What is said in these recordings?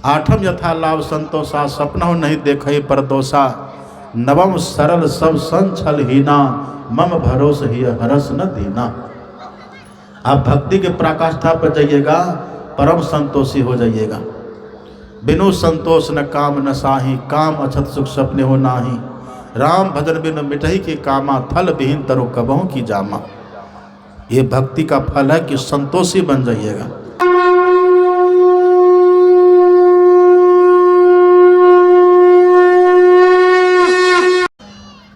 आठम यथा लाभ संतोषा सपनहु नहीं देखे परदोषा। नवम सरल सब संछल हीना मम भरोस ही हरस न दीना। आप भक्ति के पराकाष्ठा पर जाइएगा, परम संतोषी हो जाइएगा। बिनु संतोष न काम न साही, काम अछत सुख सपने हो नाही। राम भजन बिनु मिटही के कामा, फल विहीन तरु कबहू की जामा। ये भक्ति का फल है कि संतोषी बन जाइएगा।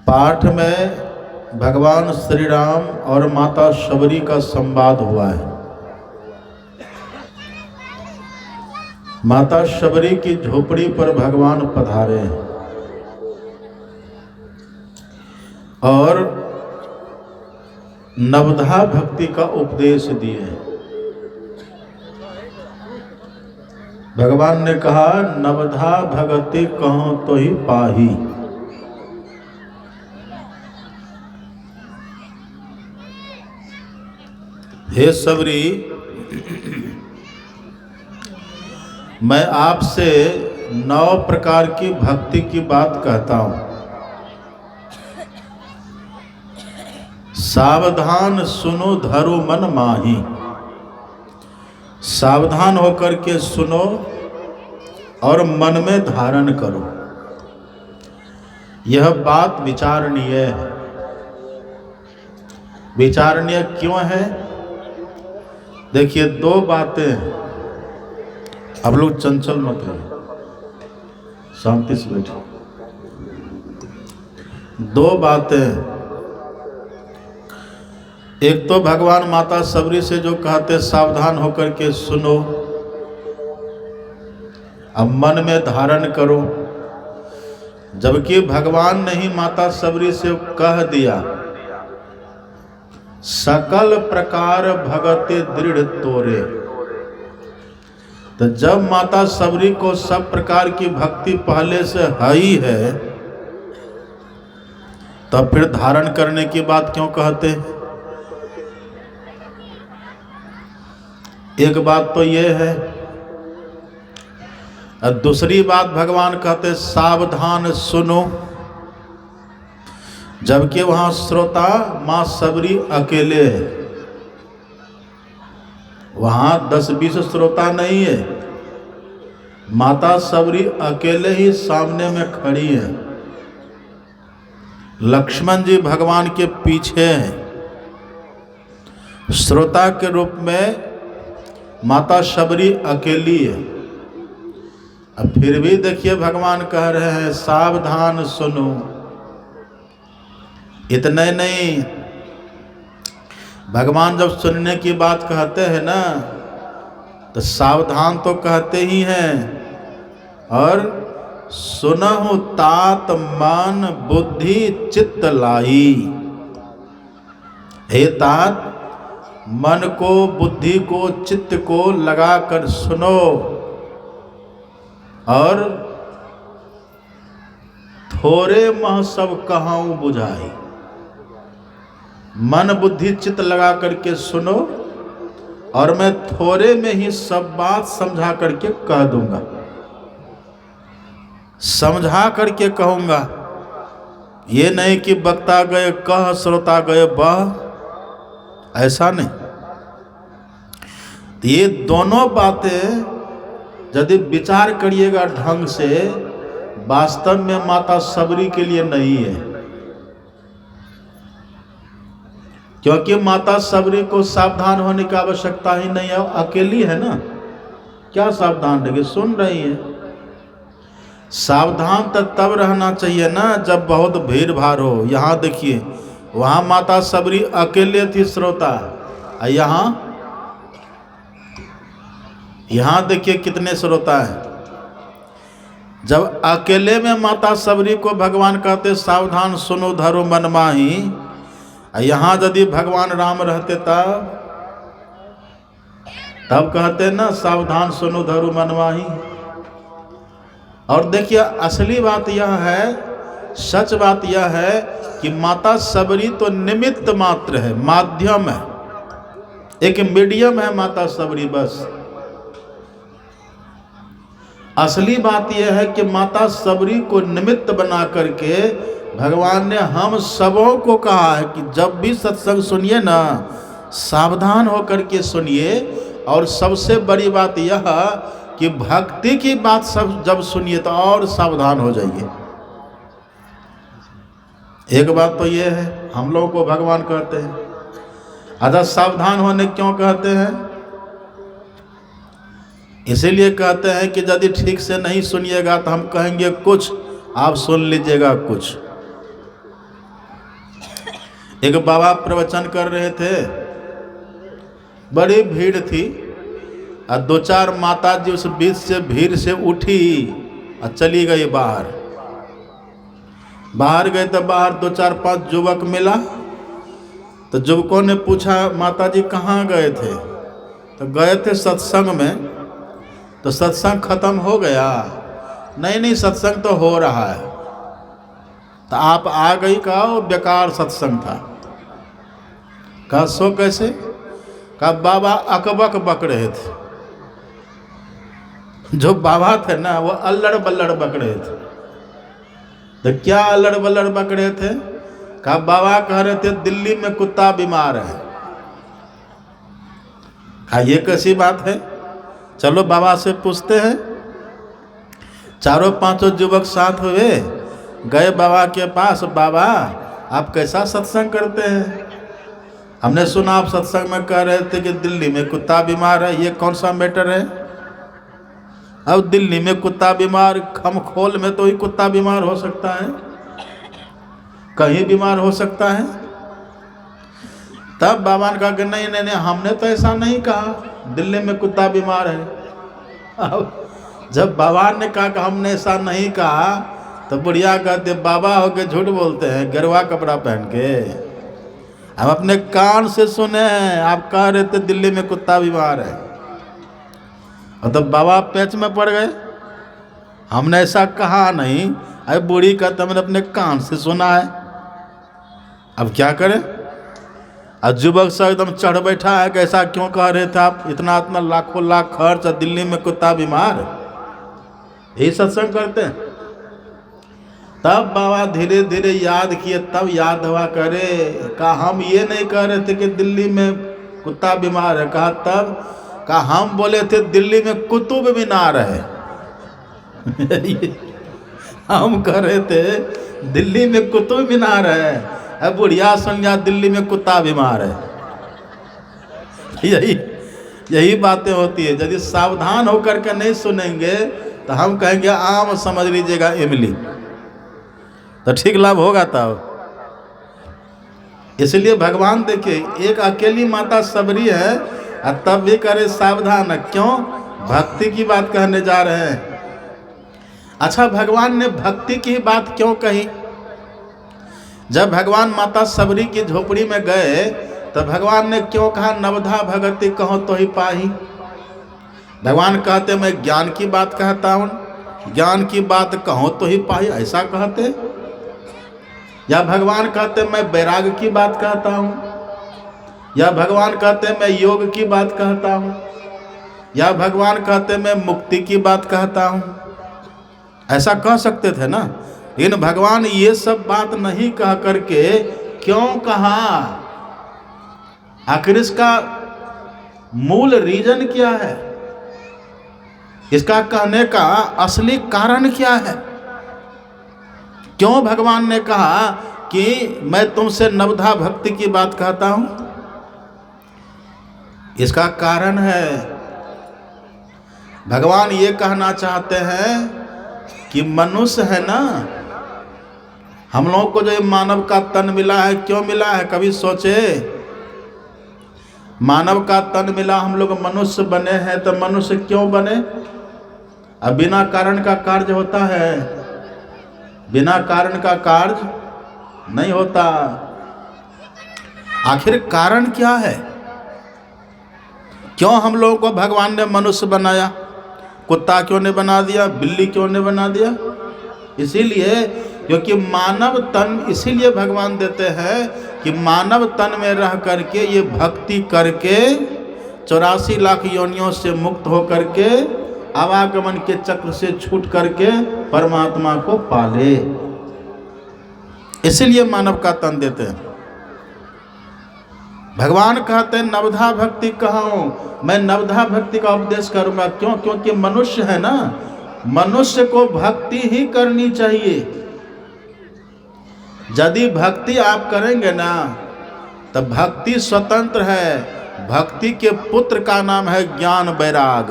पाठ में भगवान श्री राम और माता शबरी का संवाद हुआ है। माता शबरी की झोपड़ी पर भगवान पधारे हैं और नवधा भक्ति का उपदेश दिए हैं। भगवान ने कहा, नवधा भगति कहो तो ही पाही। हे सबरी, मैं आपसे 9 प्रकार की भक्ति की बात कहता हूं। सावधान सुनो धरो मन माही। सावधान होकर के सुनो और मन में धारण करो। यह बात विचारणीय है। विचारणीय क्यों है? देखिए, 2 बातें। अब लोग चंचल मत है, शांति से बैठो। 2 बातें। एक तो भगवान माता शबरी से जो कहते सावधान होकर के सुनो, अब मन में धारण करो। जबकि भगवान ने ही माता शबरी से कह दिया, सकल प्रकार भगते दृढ़ तोरे। तो जब माता शबरी को सब प्रकार की भक्ति पहले से ही है, तब फिर धारण करने की बात क्यों कहते? एक बात तो ये है। और दूसरी बात भगवान कहते सावधान सुनो, जबकि वहां श्रोता मां शबरी अकेले है। वहां 10-20 श्रोता नहीं है। माता शबरी अकेले ही सामने में खड़ी है। लक्ष्मण जी भगवान के पीछे हैं। श्रोता के रूप में माता शबरी अकेली है। अब फिर भी देखिए, भगवान कह रहे हैं सावधान सुनो। इतने नहीं, भगवान जब सुनने की बात कहते हैं ना, तो सावधान तो कहते ही हैं, और सुनहु तात मन बुद्धि चित्त लाई। हे तात, मन को, बुद्धि को, चित्त को लगाकर सुनो और थोरे मह सब कहाऊं बुझाई। मन बुद्धि चित्त लगा करके सुनो और मैं थोड़े में ही सब बात समझा करके कह दूंगा। समझा करके कहूंगा। ये नहीं कि वक्ता गए कह श्रोता गए बह, ऐसा नहीं। ये दोनों बातें यदि विचार करिएगा ढंग से, वास्तव में माता शबरी के लिए नहीं है। क्योंकि माता शबरी को सावधान होने की आवश्यकता ही नहीं है, अकेली है ना। क्या सावधान रहेगी? सुन रही है। सावधान तो तब रहना चाहिए ना जब बहुत भीड़ भाड़ हो। यहाँ देखिए, वहाँ माता शबरी अकेले थी श्रोता, यहाँ देखिए कितने श्रोता हैं। जब अकेले में माता शबरी को भगवान कहते सावधान सुनो धरो मन माही, यहाँ यदि भगवान राम रहते तब कहते ना सावधान सुनो धरो मन माही। और देखिए, असली बात यह है, सच बात यह है कि माता शबरी तो निमित्त मात्र है, माध्यम है, एक मीडियम है माता शबरी बस। असली बात यह है कि माता सबरी को निमित्त बना करके भगवान ने हम सबों को कहा है कि जब भी सत्संग सुनिए ना, सावधान होकर के सुनिए। और सबसे बड़ी बात यह कि भक्ति की बात सब जब सुनिए तो और सावधान हो जाइए। एक बात तो ये है, हम लोगों को भगवान कहते हैं, अच्छा सावधान होने क्यों कहते हैं? इसीलिए कहते हैं कि यदि ठीक से नहीं सुनिएगा तो हम कहेंगे कुछ, आप सुन लीजिएगा कुछ। एक बाबा प्रवचन कर रहे थे, बड़ी भीड़ थी और दो चार माता जी उस बीच से भीड़ से उठी और चली गई बाहर। बाहर गए तो बाहर दो चार पांच युवक मिला, तो युवकों ने पूछा माता जी कहाँ गए थे? तो गए थे सत्संग में। तो सत्संग खत्म हो गया? नहीं नहीं, सत्संग तो हो रहा है। तो आप आ गई? कहा वो बेकार सत्संग था। कहा सो कैसे? कहा बाबा अकबक बक रहे थे। जो बाबा थे ना वो अल्लड़ बल्लड़ बक रहे थे। तो क्या अल्लड़ बल्लड़ बक रहे थे? कहा बाबा कह रहे थे दिल्ली में कुत्ता बीमार है। कहा ये कैसी बात है? चलो बाबा से पूछते हैं। चारों पांचों युवक साथ हुए, गए बाबा के पास। बाबा आप कैसा सत्संग करते हैं? हमने सुना आप सत्संग में कह रहे थे कि दिल्ली में कुत्ता बीमार है, ये कौन सा मैटर है? अब दिल्ली में कुत्ता बीमार, खमखोल में तो ही कुत्ता बीमार हो सकता है, कहीं बीमार हो सकता है। तब बाबा ने कहा कि नहीं नहीं नहीं, हमने तो ऐसा नहीं कहा, दिल्ली में कुत्ता बीमार है। अब जब बाबा ने कहा कि हमने ऐसा नहीं कहा, तो बुढ़िया कहते बाबा होके झूठ बोलते हैं गरवा कपड़ा पहन के। हम अपने कान से सुने हैं आप कह रहे थे दिल्ली में कुत्ता बीमार है। और तब बाबा पेच में पड़ गए, हमने ऐसा कहा नहीं। अरे बूढ़ी कहते हमने अपने कान से सुना है, अब क्या करें? और युवक सब एकदम चढ़ बैठा है कि ऐसा क्यों कह रहे थे आप, इतना इतना लाखों लाख खर्च, दिल्ली में कुत्ता बीमार, यही सत्संग करते हैं। तब बाबा धीरे धीरे याद किए, तब याद हुआ करे, कहा हम ये नहीं कह रहे थे कि दिल्ली में कुत्ता बीमार है। कहा तब? कहा हम बोले थे दिल्ली में कुतुब मीनार है। हम कह रहे थे दिल्ली में कुतुब मीनार है, अब बुढ़िया सुन जा दिल्ली में कुत्ता बीमार है। यही बातें होती है। यदि सावधान होकर के नहीं सुनेंगे तो हम कहेंगे आम समझ लीजिएगा इमली, तो ठीक लाभ होगा तब। इसलिए भगवान देखिए एक अकेली माता सबरी है और तब भी करे सावधान है। क्यों? भक्ति की बात कहने जा रहे हैं। अच्छा भगवान ने भक्ति की बात क्यों कही? जब भगवान माता सबरी की झोपड़ी में गए तो भगवान ने क्यों कहा नवधा भगति कहो तो ही पाही? भगवान कहते मैं ज्ञान की बात कहता हूँ, ज्ञान की बात कहो तो ही पाही, ऐसा कहते? या भगवान कहते मैं वैराग की बात कहता हूँ, या भगवान कहते मैं योग की बात कहता हूँ, या भगवान कहते मैं मुक्ति की बात कहता हूँ? ऐसा कह सकते थे ना। लेकिन भगवान ये सब बात नहीं कह करके क्यों कहा? आखिर इसका मूल रीजन क्या है? इसका कहने का असली कारण क्या है? क्यों भगवान ने कहा कि मैं तुमसे नवधा भक्ति की बात कहता हूं? इसका कारण है भगवान ये कहना चाहते हैं कि मनुष्य है ना, हम लोगों को जो मानव का तन मिला है, क्यों मिला है? कभी सोचे? मानव का तन मिला, हम लोग मनुष्य बने हैं, तो मनुष्य क्यों बने? अब बिना कारण का कार्य होता है? बिना कारण का कार्य नहीं होता। आखिर कारण क्या है? क्यों हम लोगों को भगवान ने मनुष्य बनाया? कुत्ता क्यों नहीं बना दिया? बिल्ली क्यों नहीं बना दिया? इसीलिए क्योंकि मानव तन इसीलिए भगवान देते हैं कि मानव तन में रह करके ये भक्ति करके 84 लाख योनियों से मुक्त हो करके आवागमन के चक्र से छूट करके परमात्मा को पाले। इसीलिए मानव का तन देते हैं। भगवान कहते हैं नवधा भक्ति कहाऊं, मैं नवधा भक्ति का उपदेश करूंगा। क्यों? क्योंकि मनुष्य है ना, मनुष्य को भक्ति ही करनी चाहिए। यदि भक्ति आप करेंगे ना तो भक्ति स्वतंत्र है। भक्ति के पुत्र का नाम है ज्ञान वैराग।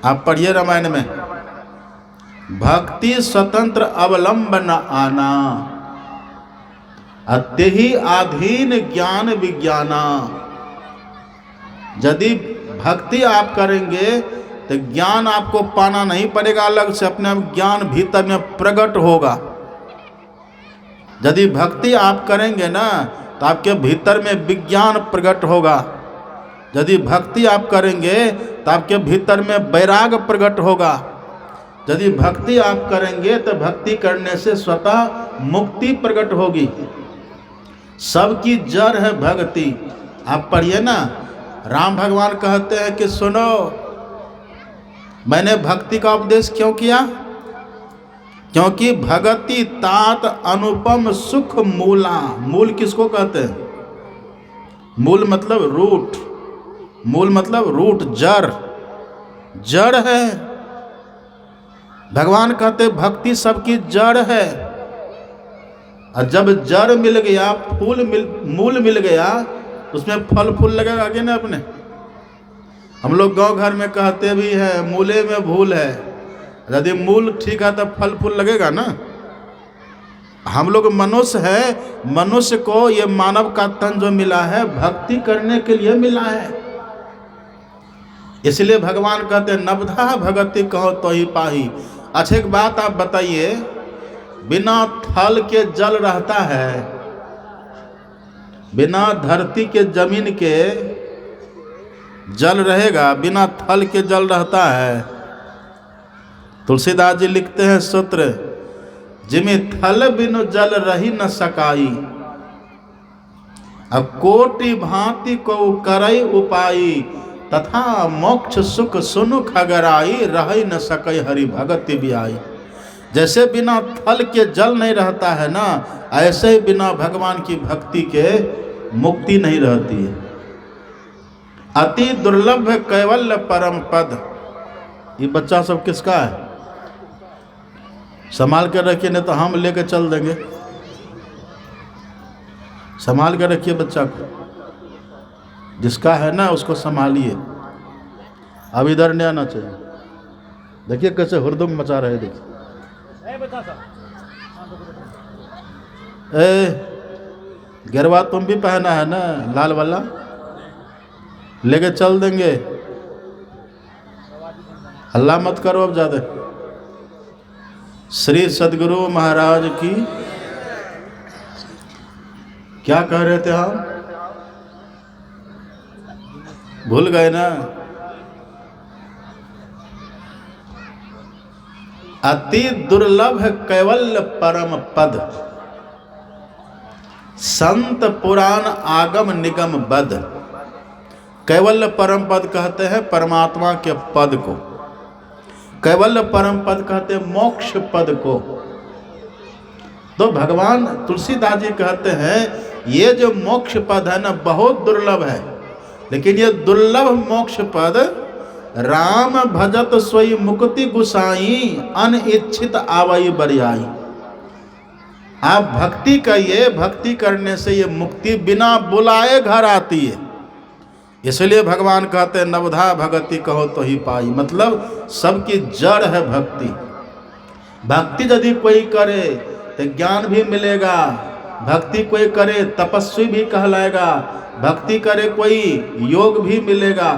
आप पढ़िए रामायण में, भक्ति स्वतंत्र अवलंबन आना, अत्यहि आधीन ज्ञान विज्ञाना। यदि भक्ति आप करेंगे तो ज्ञान आपको पाना नहीं पड़ेगा अलग से, अपने आप ज्ञान भीतर में प्रकट होगा। यदि भक्ति आप करेंगे ना तो आपके भीतर में विज्ञान प्रकट होगा। यदि भक्ति आप करेंगे तो आपके भीतर में वैराग प्रकट होगा। यदि भक्ति आप करेंगे तो भक्ति करने से स्वतः मुक्ति प्रकट होगी। सबकी जड़ है भक्ति। आप पढ़िए ना, राम भगवान कहते हैं कि सुनो, मैंने भक्ति का उपदेश क्यों किया? क्योंकि भगति तात अनुपम सुख मूला। मूल किसको कहते हैं? मूल मतलब रूट, मूल मतलब रूट, जड़, जड़ है। भगवान कहते भक्ति सबकी जड़ है। और जब जड़ मिल गया, मूल मिल गया, उसमें फल फूल लगेगा आगे ना अपने। हम लोग गांव घर में कहते भी हैं मूले में भूल है। यदि मूल ठीक है तो फल फूल लगेगा ना। हम लोग मनुष्य है, मनुष्य को ये मानव का तन जो मिला है भक्ति करने के लिए मिला है। इसलिए भगवान कहते हैं नवधा भगति कहो तो ही पाही। अच्छा एक बात आप बताइए, बिना थल के जल रहता है, बिना धरती के जमीन के जल रहेगा? बिना थल के जल रहता है? तुलसीदास जी लिखते हैं सूत्र, जिमे थल बिनु जल रही न सकाई, अब कोटि भांति को करई उपाई, तथा मोक्ष सुख सुनु खगराई, रही न सकई हरि भगति बियाई। जैसे बिना थल के जल नहीं रहता है ना, ऐसे ही बिना भगवान की भक्ति के मुक्ति नहीं रहती है। अति दुर्लभ कैवल्य परम पद। ये बच्चा सब किसका है? संभाल कर रखिए, नहीं तो हम लेकर चल देंगे। संभाल कर रखिए बच्चा को, जिसका है ना उसको संभालिए। अब इधर नहीं आना चाहिए। देखिए कैसे हुरदुम मचा रहे। देखिए गिरवा तुम भी पहना है ना, लाल वाला, लेके चल देंगे। हल्ला मत करो अब ज्यादा। श्री सद्गुरु महाराज की। क्या कह रहे थे हम? भूल गए ना। अति दुर्लभ कैवल्य परम पद, संत पुराण आगम निगम बद। कैवल्य परम पद कहते हैं परमात्मा के पद को। कैवल्य परम पद कहते हैं मोक्ष पद को। तो भगवान तुलसीदास जी कहते हैं ये जो मोक्ष पद है ना बहुत दुर्लभ है, लेकिन ये दुर्लभ मोक्ष पद राम भजत सोई मुक्ति गुसाई, अनिच्छित आवई बरियाई। आप भक्ति करिए, भक्ति करने से ये मुक्ति बिना बुलाए घर आती है। इसलिए भगवान कहते हैं नवधा भगति कहो तो ही पाई। मतलब सबकी जड़ है भक्ति। भक्ति यदि कोई करे तो ज्ञान भी मिलेगा, भक्ति कोई करे तपस्वी भी कहलाएगा, भक्ति करे कोई योग भी मिलेगा,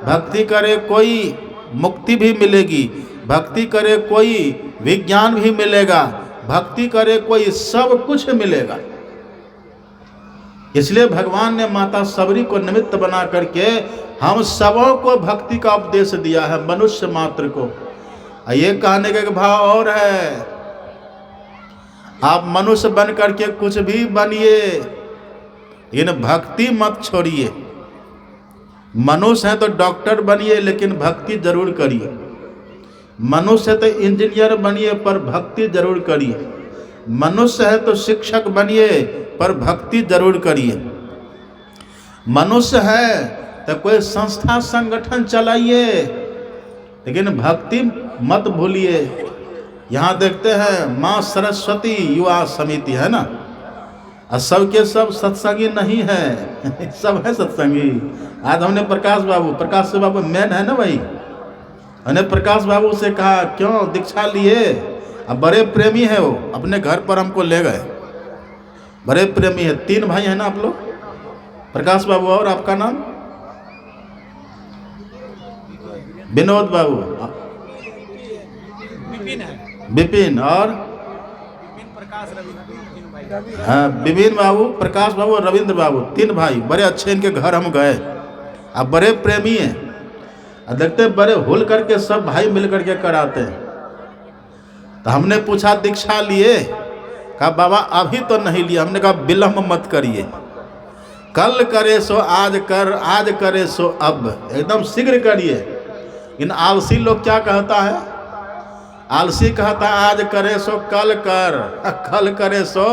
भक्ति करे कोई मुक्ति भी मिलेगी, भक्ति करे कोई विज्ञान भी मिलेगा, भक्ति करे कोई सब कुछ मिलेगा। इसलिए भगवान ने माता सबरी को निमित्त बना करके हम सबों को भक्ति का उपदेश दिया है, मनुष्य मात्र को। ये कहने का भाव और है, आप मनुष्य बन करके कुछ भी बनिए, इन भक्ति मत छोड़िए। मनुष्य है तो डॉक्टर बनिए लेकिन भक्ति जरूर करिए, मनुष्य है तो इंजीनियर बनिए पर भक्ति जरूर करिए, मनुष्य है तो शिक्षक बनिए पर भक्ति जरूर करिए, मनुष्य है तो कोई संस्था संगठन चलाइए लेकिन भक्ति मत भूलिए। यहाँ देखते हैं माँ सरस्वती युवा समिति है ना, और सबके सब सत्संगी नहीं है सब है सत्संगी। आज हमने प्रकाश बाबू मैन है ना भाई, हमने प्रकाश बाबू से कहा क्यों दीक्षा लिए, अब बड़े प्रेमी है वो, अपने घर पर हमको ले गए, बड़े प्रेमी है। 3 भाई है ना आप लोग, प्रकाश बाबू और आपका नाम विनोद बाबू, विपिन और हाँ विपिन बाबू, प्रकाश बाबू और रविंद्र बाबू, 3 भाई बड़े अच्छे। इनके घर हम गए, अब बड़े प्रेमी हैं, देखते बड़े हुल करके सब भाई मिल करके कराते हैं। तो हमने पूछा दीक्षा लिए, कहा बाबा अभी तो नहीं लिया। हमने कहा विलम्ब मत करिए, कल करे सो आज कर, आज करे सो अब, एकदम शीघ्र करिए। इन आलसी लोग क्या कहता है, आलसी कहता आज करे सो कल कर, कल करे सो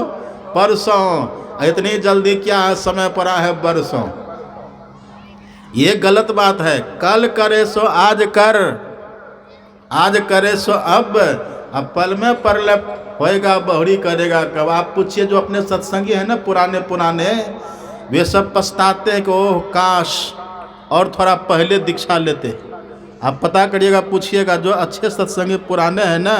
परसों, इतनी जल्दी क्या है, समय पड़ा है बरसों। ये गलत बात है। कल करे सो आज कर, आज करे सो अब पल में परले होएगा बहुरी करेगा कब। आप पूछिए जो अपने सत्संगी है ना पुराने पुराने, वे सब पछताते हैं कि ओह काश और थोड़ा पहले दीक्षा लेते। आप पता करिएगा, पूछिएगा जो अच्छे सत्संगी पुराने हैं ना,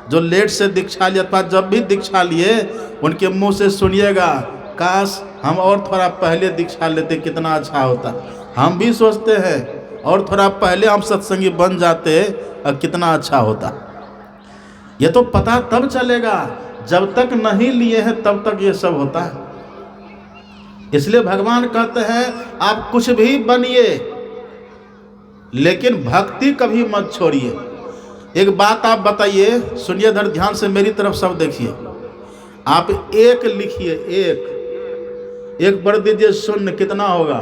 जो लेट से दीक्षा लिए अथवा जब भी दीक्षा लिए, उनके मुंह से सुनिएगा काश हम और थोड़ा पहले दीक्षा लेते कितना अच्छा होता। हम भी सोचते हैं और थोड़ा पहले हम सत्संगी बन जाते और कितना अच्छा होता। ये तो पता तब चलेगा, जब तक नहीं लिए हैं तब तक ये सब होता है। इसलिए भगवान कहते हैं आप कुछ भी बनिए लेकिन भक्ति कभी मत छोड़िए। एक बात आप बताइए, सुनिए इधर ध्यान से मेरी तरफ सब देखिए। आप 1 लिखिए, 1 बढ़ दीजिए शून्य, कितना होगा?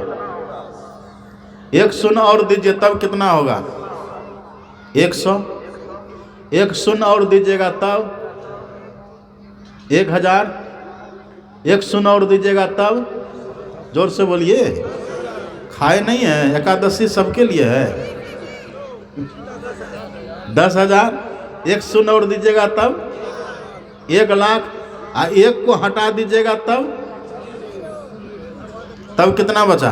1 शून्य और दीजिए तब कितना होगा? 100। 1 शून्य और दीजिएगा तब 1000। 1 शून्य और दीजिएगा तब, जोर से बोलिए, खाए नहीं है, एकादशी सबके लिए है। 10,000। 1 शून्य और दीजिएगा तब 1 लाख, 1 को हटा दीजिएगा तब कितना बचा?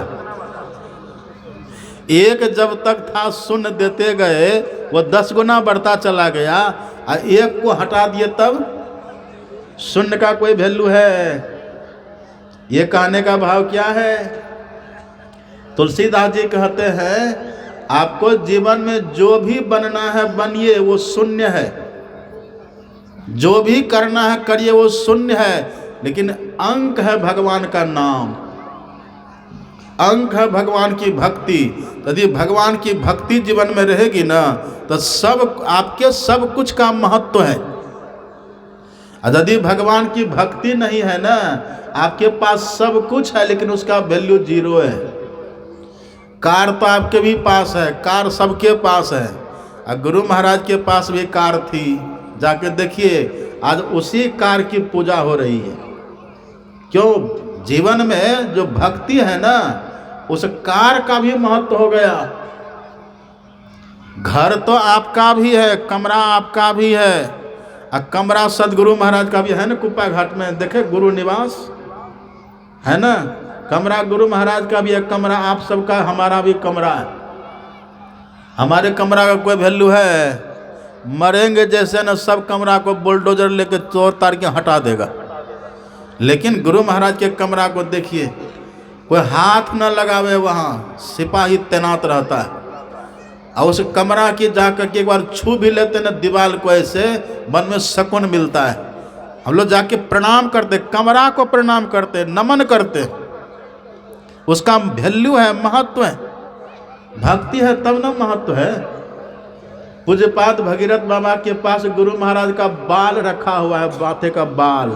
1 जब तक था शून्य देते गए वो 10 गुना बढ़ता चला गया, और 1 को हटा दिए तब शून्य का कोई वैल्यू है? ये कहने का भाव क्या है? तुलसीदास जी कहते हैं आपको जीवन में जो भी बनना है बनिए, वो शून्य है। जो भी करना है करिए, वो शून्य है, लेकिन अंक है भगवान का नाम, अंक है भगवान की भक्ति। यदि भगवान की भक्ति जीवन में रहेगी ना तो सब आपके सब कुछ का महत्व है। यदि भगवान की भक्ति नहीं है ना, आपके पास सब कुछ है लेकिन उसका वैल्यू 0 है। कार तो आपके भी पास है, कार सबके पास है, और गुरु महाराज के पास भी कार थी। जाके देखिए आज उसी कार की पूजा हो रही है। क्यों? जीवन में जो भक्ति है ना, उस कार का भी महत्व हो गया। घर तो आपका भी है, कमरा आपका भी है, और कमरा सदगुरु महाराज का भी है ना। कुप्पा घाट में देखे गुरु निवास है ना, कमरा गुरु महाराज का भी है, कमरा आप सबका, हमारा भी कमरा है। हमारे कमरा का कोई वैल्यू है? मरेंगे जैसे न सब कमरा को बुलडोजर लेकर तोड़ तार के हटा देगा। लेकिन गुरु महाराज के कमरा को देखिए, कोई हाथ न लगावे, वहाँ सिपाही तैनात रहता है। और उस कमरा की जाकर के एक बार छू भी लेते न दीवार को, ऐसे मन में सुकून मिलता है। हम लोग जाके प्रणाम करते, कमरा को प्रणाम करते, नमन करते, उसका वैल्यू है, महत्व है। भक्ति है तब ना महत्व है। पूज्यपाद भगीरथ बाबा के पास गुरु महाराज का बाल रखा हुआ है, माथे का बाल,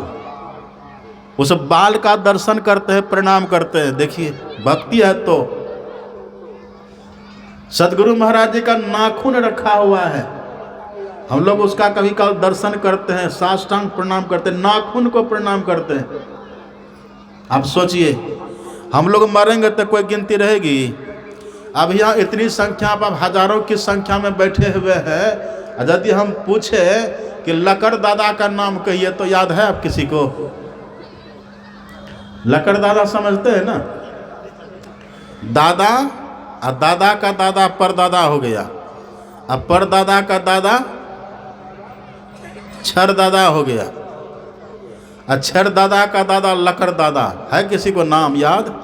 उस बाल का दर्शन करते हैं, प्रणाम करते हैं। देखिए भक्ति है तो सदगुरु महाराज जी का नाखून रखा हुआ है, हम लोग उसका कभी कभी दर्शन करते हैं, साष्टांग प्रणाम करते हैं, नाखून को प्रणाम करते हैं। आप सोचिए, हम लोग मरेंगे तो कोई गिनती रहेगी? अब यहाँ इतनी संख्या पर हजारों की संख्या में बैठे हुए हैं, यदि हम पूछे कि लकर दादा का नाम कहिए तो याद है आप किसी को? लकर दादा समझते हैं ना? दादा और दादा का दादा परदादा हो गया, अब परदादा का दादा छर दादा हो गया, अक्षर दादा का दादा लकर दादा। है किसी को नाम याद?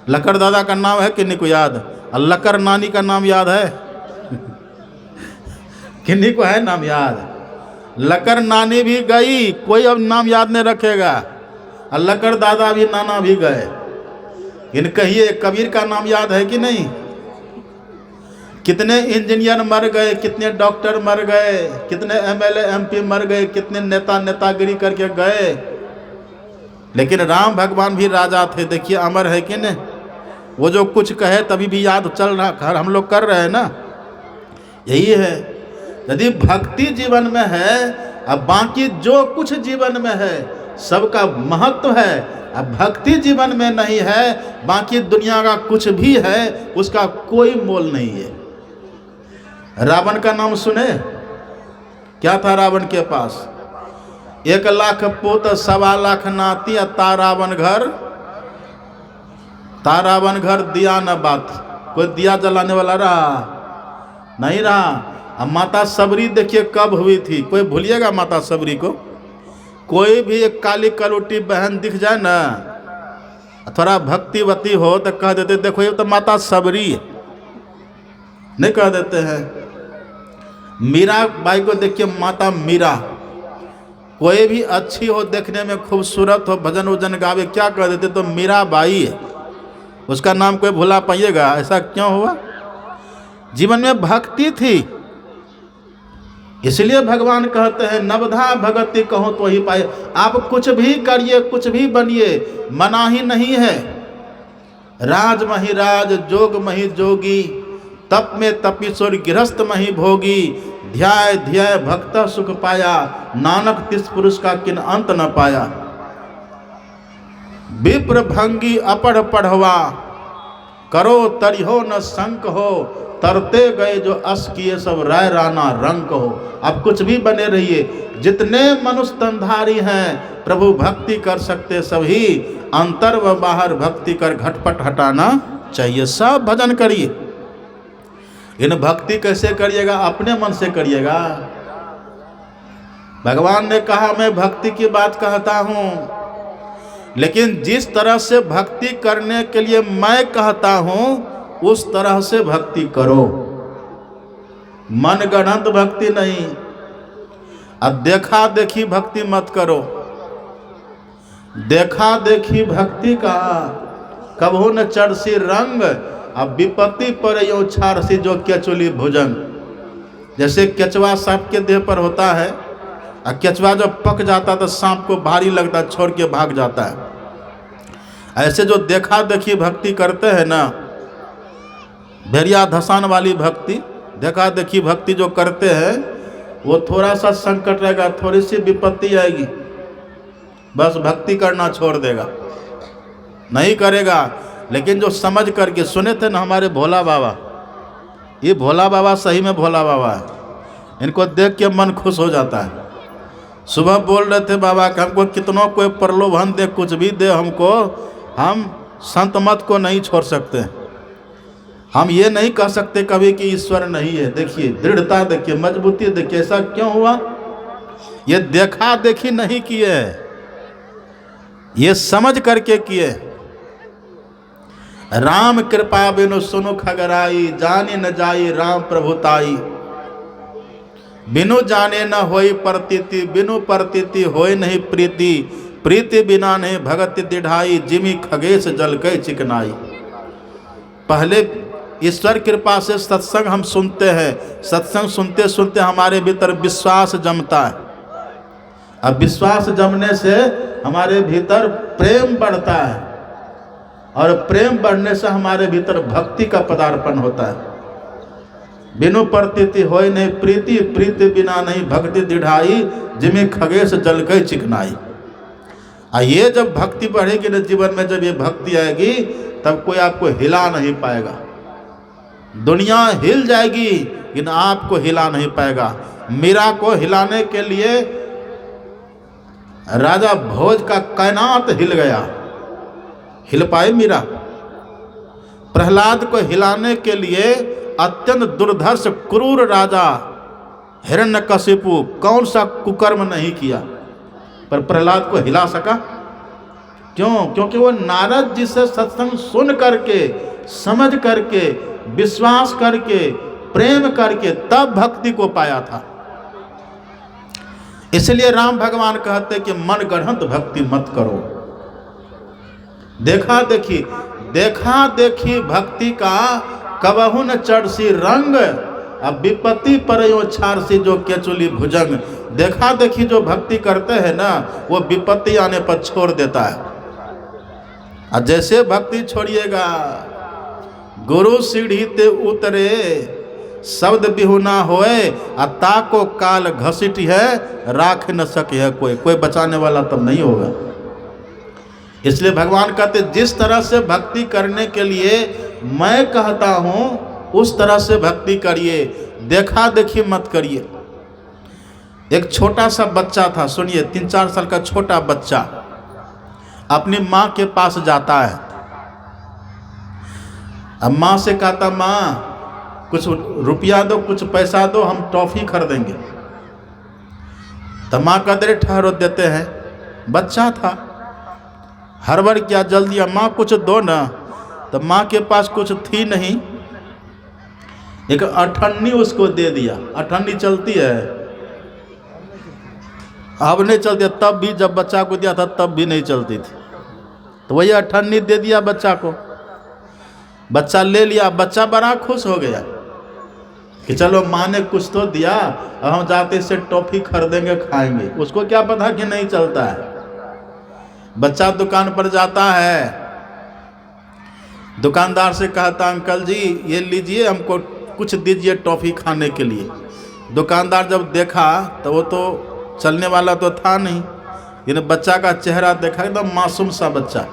लकर दादा का नाम है किन्हीं को याद? और लकर नानी का नाम याद है? किन्हीं को है नाम याद? लकर नानी भी गई, कोई अब नाम याद नहीं रखेगा, और लकर दादा भी नाना भी गए। इन कहिए कबीर का नाम याद है कि नहीं? कितने इंजीनियर मर गए, कितने डॉक्टर मर गए, कितने एमएलए एमपी मर गए, कितने नेता नेतागिरी करके गए, लेकिन राम भगवान भी राजा थे। देखिए अमर है कि नहीं? वो जो कुछ कहे तभी भी याद चल रहा, हम लोग कर रहे हैं ना। यही है, यदि भक्ति जीवन में है, अब बाकी जो कुछ जीवन में है सबका महत्व है, अब भक्ति जीवन में नहीं है, बाकी दुनिया का कुछ भी है उसका कोई मोल नहीं है। रावण का नाम सुने? क्या था रावण के पास? 1 लाख पुत 1.25 लाख नाती, तारावन घर दिया न बात। कोई दिया जलाने वाला रहा? नहीं रहा। अब माता सबरी देखिए कब हुई थी, कोई भूलिएगा माता सबरी को? कोई भी एक काली कलुटी बहन दिख जाए ना, थोड़ा भक्तिवती हो तो कह देते देखो ये तो माता सबरी है, नहीं कह देते हैं? मीरा बाई को देखिए, माता मीरा। कोई भी अच्छी हो, देखने में खूबसूरत हो, भजन वजन गावे, क्या कह देते? तो मीरा बाई है, उसका नाम कोई भुला पाइएगा? ऐसा क्यों हुआ? जीवन में भक्ति थी, इसलिए भगवान कहते हैं नवधा भगति कहो तो ही पाए। आप कुछ भी करिए, कुछ भी बनिए, मना ही नहीं है। राज मही राज, जोग मही जोगी, तप में तपीश्वर, गृहस्थ मही भोगी, ध्याय ध्याय भक्त सुख पाया, नानक तिस पुरुष का किन अंत न पाया। विप्र भंगी अपढ़ पढ़वा, करो तरिहो न संक हो, तरते गए जो अस किए सब राय राना रंक हो। अब कुछ भी बने रहिए, जितने मनुष्य तनधारी हैं प्रभु भक्ति कर सकते सभी, अंतर व बाहर भक्ति कर घटपट हटाना चाहिए। सब भजन करिए। इन भक्ति कैसे करिएगा? अपने मन से करिएगा। भगवान ने कहा मैं भक्ति की बात कहता हूं, लेकिन जिस तरह से भक्ति करने के लिए मैं कहता हूं उस तरह से भक्ति करो, मन गढ़ंत भक्ति नहीं। अब देखा देखी भक्ति मत करो। देखा देखी भक्ति का कबहू न चढ़सी रंग, अब विपत्ति पर यो छारसी जो केचुली भुजंग। जैसे केचवा सांप के देह पर होता है, और केचवा जब पक जाता तो सांप को भारी लगता, छोड़ के भाग जाता है। ऐसे जो देखा देखी भक्ति करते हैं ना, भेड़िया धसान वाली भक्ति, देखा देखी भक्ति जो करते हैं, वो थोड़ा सा संकट रहेगा, थोड़ी सी विपत्ति आएगी, बस भक्ति करना छोड़ देगा, नहीं करेगा। लेकिन जो समझ करके, सुने थे ना हमारे भोला बाबा, ये भोला बाबा सही में भोला बाबा है, इनको देख के मन खुश हो जाता है। सुबह बोल रहे थे बाबा कि हमको कितनों कोई प्रलोभन दे, कुछ भी दे हमको, हम संत मत को नहीं छोड़ सकते। हम ये नहीं कह सकते कभी कि ईश्वर नहीं है। देखिए दृढ़ता, देखिए मजबूती, देखिए ऐसा क्यों हुआ? ये देखा देखी नहीं किए, ये समझ करके किए। राम कृपा बिनु सुनु खगराई, जाने न जाई राम प्रभुताई। बिनु जाने न होई प्रतीति, बिनु प्रतीति होई नहीं प्रीति, प्रीति बिना नहीं भगति दिढ़ाई, जिमी खगेश जल के चिकनाई। पहले ईश्वर कृपा से सत्संग हम सुनते हैं, सत्संग सुनते सुनते हमारे भीतर विश्वास जमता है, अब विश्वास जमने से हमारे भीतर प्रेम बढ़ता है, और प्रेम बढ़ने से हमारे भीतर भक्ति का पदार्पण होता है। बिनु प्रतीति होय नहीं प्रीति, प्रीति बिना नहीं भक्ति दृढ़ाई, जिमे खगेश जल गई चिकनाई। ये जब भक्ति बढ़ेगी ना जीवन में, जब ये भक्ति आएगी तब कोई आपको हिला नहीं पाएगा। दुनिया हिल जाएगी लेकिन आपको हिला नहीं पाएगा। मीरा को हिलाने के लिए राजा भोज का कायनात हिल गया, हिल पाए मीरा? प्रहलाद को हिलाने के लिए अत्यंत दुर्धर्ष क्रूर राजा हिरण्यकशिपु कौन सा कुकर्म नहीं किया, पर प्रहलाद को हिला सका? क्यों? क्योंकि वो नारद जी से सत्संग सुन करके, समझ करके, विश्वास करके, प्रेम करके तब भक्ति को पाया था। इसलिए राम भगवान कहते कि मन गढ़ंत भक्ति मत करो। देखा देखी, देखा देखी भक्ति का कबहु न चढ़सी रंग, अब विपत्ति परयो छारसी जो केचुली भुजंग। देखा देखी जो भक्ति करते हैं ना, वो विपत्ति आने पर छोड़ देता है। और जैसे भक्ति छोड़िएगा, गुरु सीढ़ी ते उतरे शब्द बिहुना होए, अता को काल घसीट है राख न सके है कोई, कोई बचाने वाला तब नहीं होगा। इसलिए भगवान कहते जिस तरह से भक्ति करने के लिए मैं कहता हूं उस तरह से भक्ति करिए, देखा देखी मत करिए। एक छोटा सा बच्चा था, सुनिए, 3-4 साल का छोटा बच्चा अपनी माँ के पास जाता है। अब माँ से कहता, माँ कुछ रुपया दो, कुछ पैसा दो, हम टॉफी खरीदेंगे। तो माँ कहते रहे ठहरो देते हैं। बच्चा था, हड़बड़ किया, जल्दी माँ कुछ दो ना। तो माँ के पास कुछ थी नहीं, एक अठन्नी उसको दे दिया। अठन्नी चलती है? अब नहीं चलती, तब भी जब बच्चा को दिया था तब भी नहीं चलती थी। तो वही अठन्नी दे दिया बच्चा को। बच्चा ले लिया, बच्चा बड़ा खुश हो गया कि चलो माँ ने कुछ तो दिया, अब हम जाते से टॉफी खरीदेंगे, खाएंगे। उसको क्या पता कि नहीं चलता है। बच्चा दुकान पर जाता है, दुकानदार से कहता, अंकल जी ये लीजिए, हमको कुछ दीजिए टॉफी खाने के लिए। दुकानदार जब देखा तो वो तो चलने वाला तो था नहीं, लेकिन बच्चा का चेहरा देखा, एकदम मासूम सा बच्चा,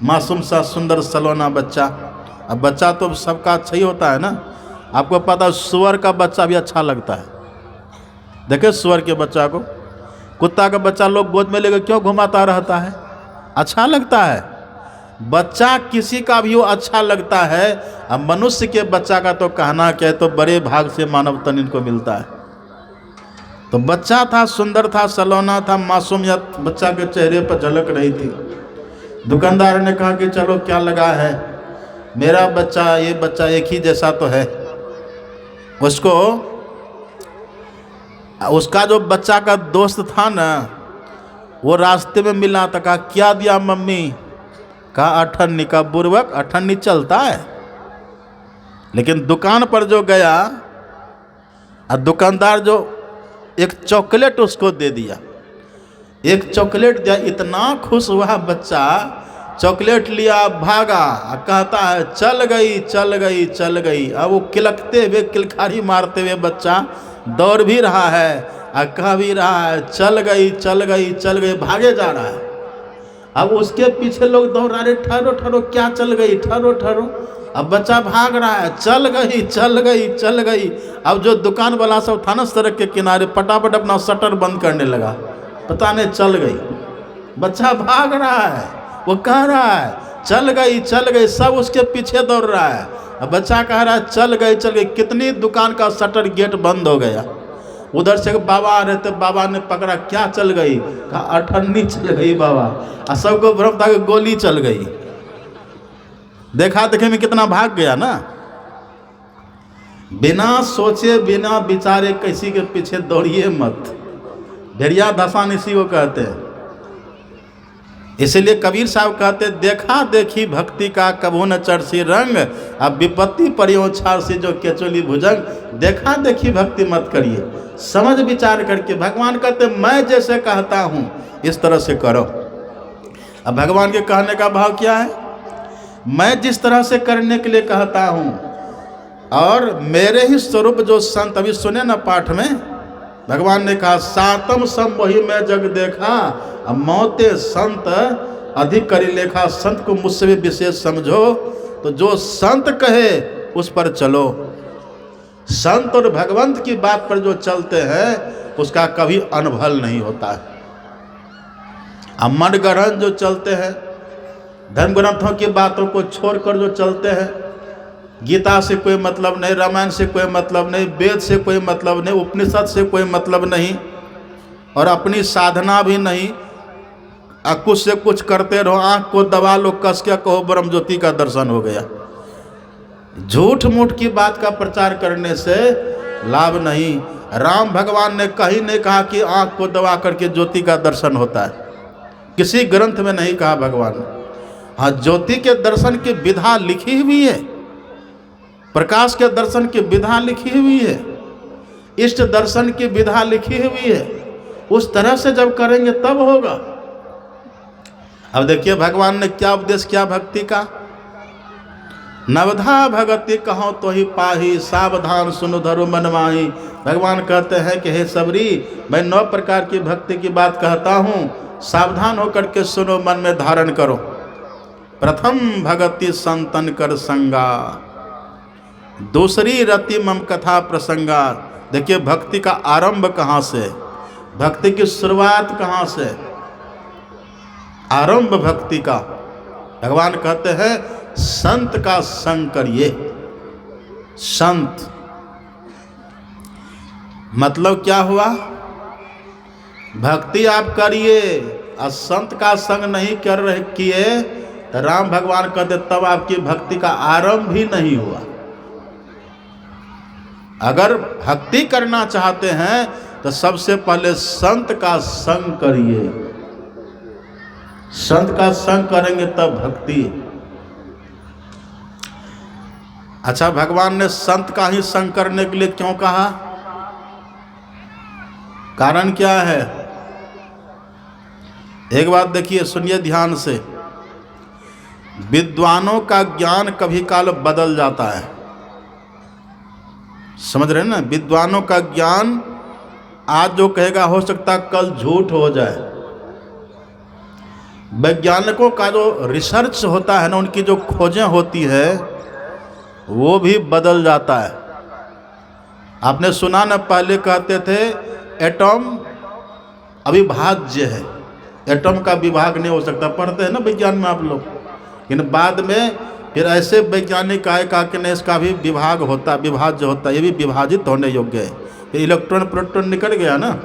मासूम सा सुंदर सलोना बच्चा। अब बच्चा तो सबका अच्छा ही होता है ना। आपको पता, सुअर का बच्चा भी अच्छा लगता है। देखे सुअर के बच्चा को, कुत्ता का बच्चा लोग गोद में लेकर क्यों घुमाता रहता है? अच्छा लगता है। बच्चा किसी का भी वो अच्छा लगता है। अब मनुष्य के बच्चा का तो कहना क्या है, तो बड़े भाग से मानव तन इनको मिलता है। तो बच्चा था, सुंदर था, सलोना था, मासूमियत बच्चा के चेहरे पर झलक रही थी। दुकानदार ने कहा कि चलो क्या लगा है, मेरा बच्चा ये बच्चा एक ही जैसा तो है। उसको, उसका जो बच्चा का दोस्त था ना, वो रास्ते में मिला तो कहा क्या दिया मम्मी? कहा अठन्नी। का बुर्बक, अठन्नी चलता है? लेकिन दुकान पर जो गया और दुकानदार जो एक चॉकलेट उसको दे दिया, एक चॉकलेट दिया, इतना खुश हुआ बच्चा, चॉकलेट लिया, भागा, कहता है चल गई चल गई चल गई। अब वो किलकते हुए, किलखारी मारते हुए बच्चा दौड़ भी रहा है और कह भी रहा है चल गई चल गई चल गई, भागे जा रहा है। अब उसके पीछे लोग दौड़ रहे, ठहरो ठहरो, क्या चल गई, ठहरो ठहरो। अब बच्चा भाग रहा है, चल गई चल गई चल गई। अब जो दुकान वाला सब था ना सड़क के किनारे, फटाफट अपना शटर बंद करने लगा, पता नहीं चल गई। बच्चा भाग रहा है, वो कह रहा है चल गई चल गई, सब उसके पीछे दौड़ रहा है। अब बच्चा कह रहा है चल गई चल गई। कितनी दुकान का शटर गेट बंद हो गया। उधर से बाबा आ रहे थे, बाबा ने पकड़ा, क्या चल गई? कहा अठन्नी चल गई बाबा। और सबको भ्रम था कि गोली चल गई। देखा देखे में कितना भाग गया ना। बिना सोचे बिना विचारे किसी के पीछे दौड़िए मत। भेड़िया धसान इसी को कहते हैं। इसलिए कबीर साहब कहते, देखा देखी भक्ति का कभू न चढ़सी रंग, अब विपत्ति परियो छारसी जो केचुली भुजंग। देखा देखी भक्ति मत करिए, समझ विचार करके। भगवान कहते मैं जैसे कहता हूँ इस तरह से करो। अब भगवान के कहने का भाव क्या है? मैं जिस तरह से करने के लिए कहता हूँ और मेरे ही स्वरूप जो संत, अभी सुने ना पाठ में भगवान ने कहा सातम सम वही मैं जग देखा, अब मौते संत अधिक करी लेखा, संत को मुझसे भी विशेष समझो। तो जो संत कहे उस पर चलो। संत और भगवंत की बात पर जो चलते हैं उसका कभी अनभल नहीं होता है। अब मन ग्रहण जो चलते हैं, धर्म ग्रंथों की बातों को छोड़कर जो चलते हैं, गीता से कोई मतलब नहीं, रामायण से कोई मतलब नहीं, वेद से कोई मतलब नहीं, उपनिषद से कोई मतलब नहीं, और अपनी साधना भी नहीं, कुछ से कुछ करते रहो, आँख को दबा लो, कस के कहो ब्रह्म ज्योति का दर्शन हो गया। झूठ मूठ की बात का प्रचार करने से लाभ नहीं। राम भगवान ने कहीं नहीं कहा कि आँख को दबा करके ज्योति का दर्शन होता है, किसी ग्रंथ में नहीं कहा भगवान ने। हाँ, ज्योति के दर्शन की विधा लिखी हुई है, प्रकाश के दर्शन की विधा लिखी हुई है, इष्ट दर्शन की विधा लिखी हुई है। उस तरह से जब करेंगे तब होगा। अब देखिए भगवान ने क्या उपदेश किया भक्ति का। नवधा भगति कहो तो ही पाही, सावधान सुनो धरो मन माही। भगवान कहते हैं कि हे सबरी, मैं 9 प्रकार की भक्ति की बात कहता हूँ, सावधान होकर के सुनो, मन में धारण करो। प्रथम भगति संतन कर संगा, दूसरी रति मम कथा प्रसंगा। देखिए भक्ति का आरंभ कहाँ से, भक्ति की शुरुआत कहाँ से, आरंभ भक्ति का। भगवान कहते हैं संत का संग करिए। संत मतलब क्या हुआ, भक्ति आप करिए और संत का संग नहीं कर रहे किए तो राम भगवान कहते तब आपकी भक्ति का आरंभ ही नहीं हुआ। अगर भक्ति करना चाहते हैं तो सबसे पहले संत का संग करिए। संत का संग करेंगे तब भक्ति। अच्छा, भगवान ने संत का ही संग करने के लिए क्यों कहा, कारण क्या है? एक बात देखिए, सुनिए ध्यान से। विद्वानों का ज्ञान कभी काल बदल जाता है, समझ रहे हैं ना। विद्वानों का ज्ञान आज जो कहेगा हो सकता कल झूठ हो जाए। वैज्ञानिकों का जो रिसर्च होता है ना, उनकी जो खोजें होती है वो भी बदल जाता है। आपने सुना ना, पहले कहते थे एटम अविभाज्य है, एटम का विभाग नहीं हो सकता। पढ़ते हैं ना विज्ञान में आप लोग। लेकिन बाद में फिर ऐसे वैज्ञानिक आए कहा कि नहीं, इसका भी विभाग होता, विभाज्य होता, ये भी विभाजित होने योग्य है। फिर इलेक्ट्रॉन प्रोटॉन निकल गया ना।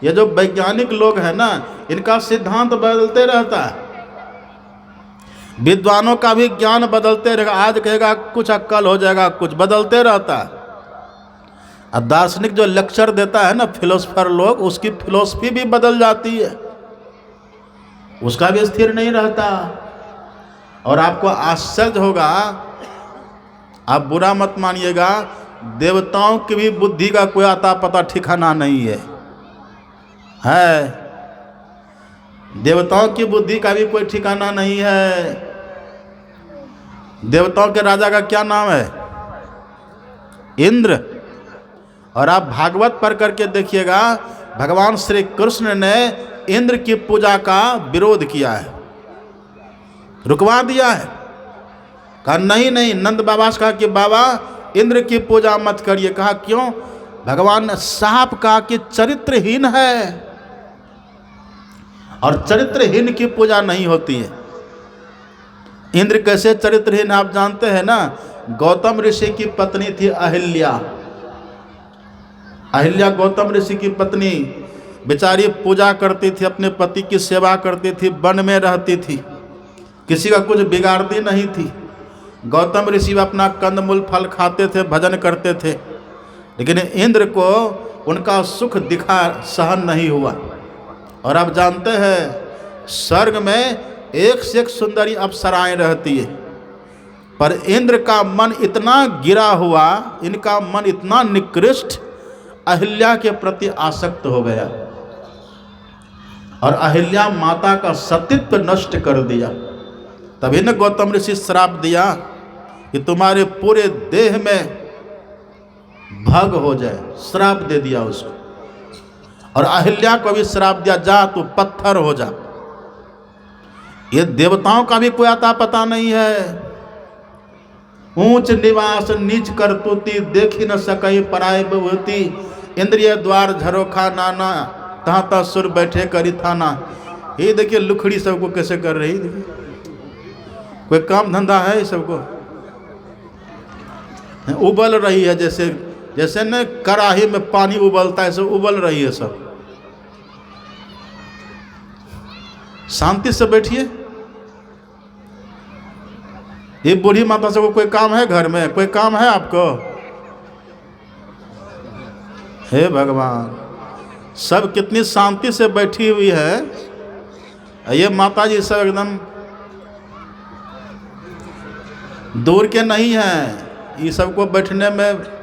ये जो वैज्ञानिक लोग हैं ना, इनका सिद्धांत बदलते रहता है। विद्वानों का भी ज्ञान बदलते रहेगा, आज कहेगा कुछ कल हो जाएगा, कुछ बदलते रहता है। और दार्शनिक जो लेक्चर देता है ना फिलोसफर लोग, उसकी फिलोसफी भी बदल जाती है, उसका भी स्थिर नहीं रहता। और आपको आश्चर्य होगा, आप बुरा मत मानिएगा, देवताओं की भी बुद्धि का कोई आता पता ठिकाना नहीं है। देवताओं की बुद्धि का भी कोई ठिकाना नहीं है। देवताओं के राजा का क्या नाम है? इंद्र। और आप भागवत पढ़ करके देखिएगा, भगवान श्री कृष्ण ने इंद्र की पूजा का विरोध किया है, रुकवा दिया है। कहा नहीं नहीं, नंद बाबा से कहा कि बाबा इंद्र की पूजा मत करिए। कहा क्यों? भगवान ने साफ कहा कि चरित्रहीन है, और चरित्रहीन की पूजा नहीं होती है। इंद्र कैसे चरित्रहीन आप जानते हैं ना। गौतम ऋषि की पत्नी थी अहिल्या। अहिल्या गौतम ऋषि की पत्नी, बेचारी पूजा करती थी, अपने पति की सेवा करती थी, वन में रहती थी, किसी का कुछ बिगाड़ती नहीं थी। गौतम ऋषि अपना कंदमूल फल खाते थे, भजन करते थे, लेकिन इंद्र को उनका सुख दिखा सहन नहीं हुआ। और आप जानते हैं स्वर्ग में एक से एक सुंदरी अप्सराएं रहती है, पर इंद्र का मन इतना गिरा हुआ, इनका मन इतना निकृष्ट अहिल्या के प्रति आसक्त हो गया, और अहिल्या माता का सतीत्व नष्ट कर दिया। तभी न गौतम ऋषि श्राप दिया कि तुम्हारे पूरे देह में भग हो जाए, श्राप दे दिया उसको। और अहिल्या को भी श्राप दिया, जा तू पत्थर हो जा। ये देवताओं का भी कोई आता पता नहीं है। ऊंच निवास नीच करतुती, देखी न सकई पराय विभूति। इंद्रिय द्वार झरोखा नाना, तहाँ तहाँ सुर बैठे करी थाना। ये देखिए लुखड़ी सबको कैसे कर रही, देखिए कोई काम धंधा है सबको, उबल रही है जैसे जैसे न कड़ाही में पानी उबलता है, सब उबल रही है सब। शांति से बैठिए। ये बूढ़ी माता से कोई काम है घर में, कोई काम है आपको? हे भगवान, सब कितनी शांति से बैठी हुई है। ये माता जी सब एकदम दूर के नहीं हैं। ये सबको बैठने में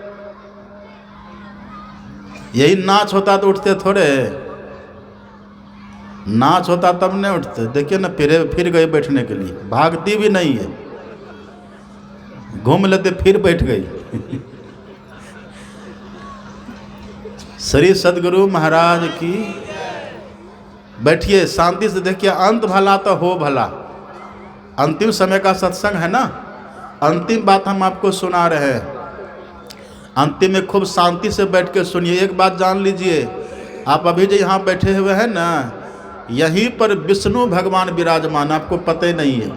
यही नाच होता तो उठते थोड़े, नाच होता तब नहीं उठते। देखिए ना, फिर गई बैठने के लिए, भागती भी नहीं है, घूम लेते फिर बैठ गई। श्री सदगुरु महाराज की। बैठिए शांति से, देखिए अंत भला तो हो भला। अंतिम समय का सत्संग है ना, अंतिम बात हम आपको सुना रहे हैं। अंतिम में खूब शांति से बैठ के सुनिए। एक बात जान लीजिए, आप अभी जो यहाँ बैठे हुए हैं ना, यहीं पर विष्णु भगवान विराजमान, आपको पता ही नहीं है।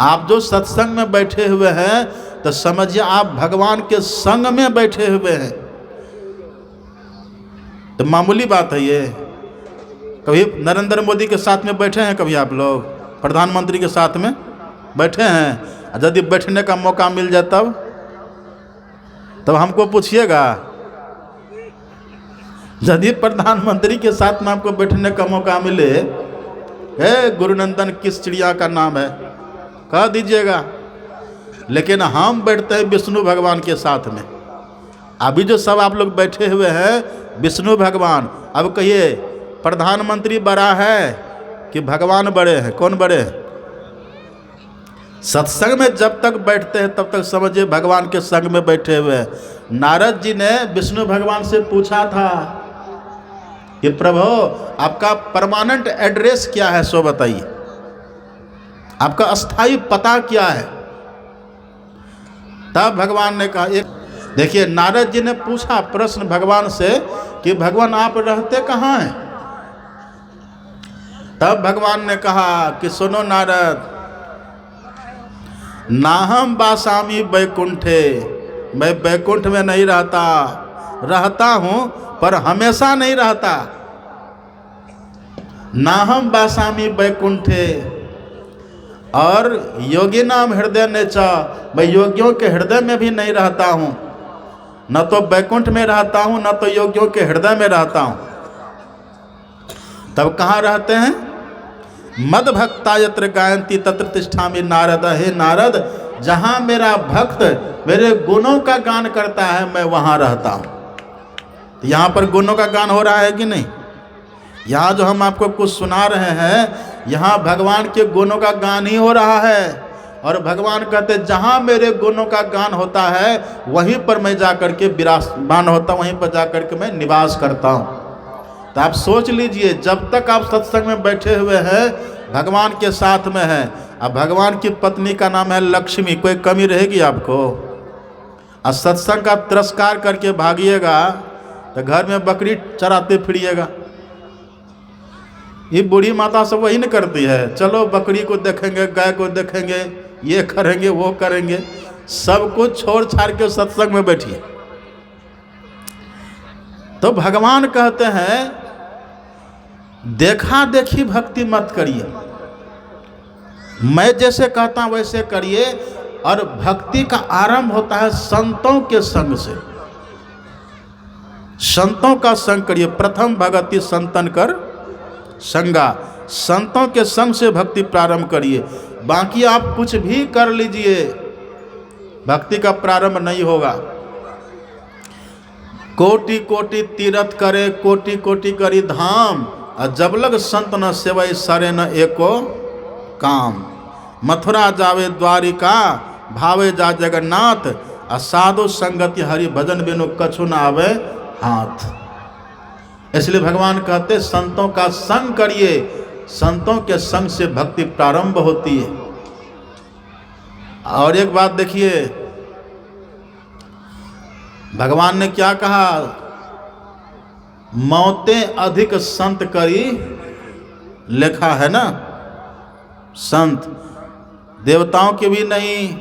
आप जो सत्संग में बैठे हुए हैं तो समझिए आप भगवान के संग में बैठे हुए हैं। तो मामूली बात है ये। कभी नरेंद्र मोदी के साथ में बैठे हैं? कभी आप लोग प्रधानमंत्री के साथ में बैठे हैं? यदि बैठने का मौका मिल जाए तब हमको पूछिएगा। यदि प्रधानमंत्री के साथ में आपको बैठने का मौका मिले, हे गुरुनंदन किस चिड़िया का नाम है, कह दीजिएगा। लेकिन हम बैठते हैं विष्णु भगवान के साथ में। अभी जो सब आप लोग बैठे हुए हैं विष्णु भगवान। अब कहिए प्रधानमंत्री बड़ा है कि भगवान बड़े हैं? कौन बड़े हैं? सत्संग में जब तक बैठते हैं तब तक समझिए भगवान के संग में बैठे हुए हैं। नारद जी ने विष्णु भगवान से पूछा था कि प्रभु आपका परमानेंट एड्रेस क्या है, सो बताइए, आपका अस्थाई पता क्या है? तब भगवान ने कहा, एक देखिए नारद जी ने पूछा प्रश्न भगवान से कि भगवान आप रहते कहाँ हैं? तब भगवान ने कहा कि सुनो नारद, नाहम बासामी बैकुंठे, मैं बैकुंठ में नहीं रहता, रहता हूँ पर हमेशा नहीं रहता। नाहम बासामी बैकुंठे, और योगी नाम हृदय ने चा, मैं योगियों के हृदय में भी नहीं रहता हूँ। न तो बैकुंठ में रहता हूँ, न तो योगियों के हृदय में रहता हूँ। तब कहाँ रहते हैं? मद भक्ता यत्र गायंती तत्र तिष्ठामि नारद। हे नारद, जहाँ मेरा भक्त मेरे गुणों का गान करता है मैं वहाँ रहता हूँ। यहाँ पर गुणों का गान हो रहा है कि नहीं? यहाँ जो हम आपको कुछ सुना रहे हैं, यहाँ भगवान के गुणों का गान ही हो रहा है। और भगवान कहते जहाँ मेरे गुणों का गान होता है वहीं पर मैं जाकर के विराजमान होता हूँ, वहीं पर जाकर के मैं निवास करता हूँ। तो आप सोच लीजिए, जब तक आप सत्संग में बैठे हुए हैं भगवान के साथ में हैं। अब भगवान की पत्नी का नाम है लक्ष्मी, कोई कमी रहेगी आपको? और सत्संग का तिरस्कार करके भागिएगा तो घर में बकरी चराते फिरिएगा। ये बूढ़ी माता सब वही नहीं करती है, चलो बकरी को देखेंगे, गाय को देखेंगे, ये करेंगे वो करेंगे, सब कुछ छोड़ छाड़ के सत्संग में बैठिए। तो भगवान कहते हैं देखा देखी भक्ति मत करिए, मैं जैसे कहता हूं वैसे करिए। और भक्ति का आरंभ होता है संतों के संग से। संतों का संग करिए। प्रथम भगति संतन कर संगा, संतों के संग से भक्ति प्रारंभ करिए। बाकी आप कुछ भी कर लीजिए, भक्ति का प्रारंभ नहीं होगा। कोटि कोटि तीरथ करे, कोटि कोटि करी धाम, और जब लग संत न सेवई सरे न एको काम। मथुरा जावे द्वारिका, भावे जा जगन्नाथ, असाधु संगति हरि भजन बिनु कछु न आवे हाथ। इसलिए भगवान कहते संतों का संग करिए, संतों के संग से भक्ति प्रारंभ होती है। और एक बात देखिए, भगवान ने क्या कहा, मौतें अधिक संत करी लिखा है ना। संत देवताओं की भी नहीं,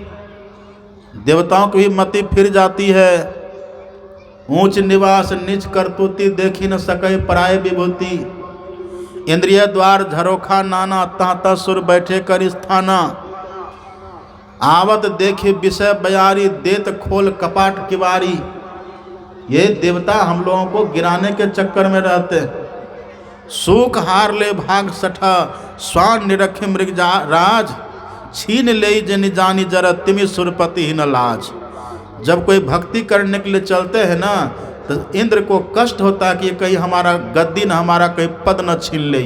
देवताओं की भी मति फिर जाती है। ऊंच निवास नीच करतूती, देखी न सके पराय विभूति। इंद्रिय द्वार झरोखा नाना, ताता सुर बैठे कर स्थाना। आवत देखे विषय बयारी, देत खोल कपाट किवारी। ये देवता हम लोगों को गिराने के चक्कर में रहते हैं। सूख हार ले भाग सठा, स्वान निरखे मृग राज। छीन ले जन जानी जरा, तिमि सुरपति ही न लाज। जब कोई भक्ति करने के लिए चलते हैं ना, तो इंद्र को कष्ट होता है कि कहीं हमारा गद्दी न, हमारा कहीं पद न छीन ले।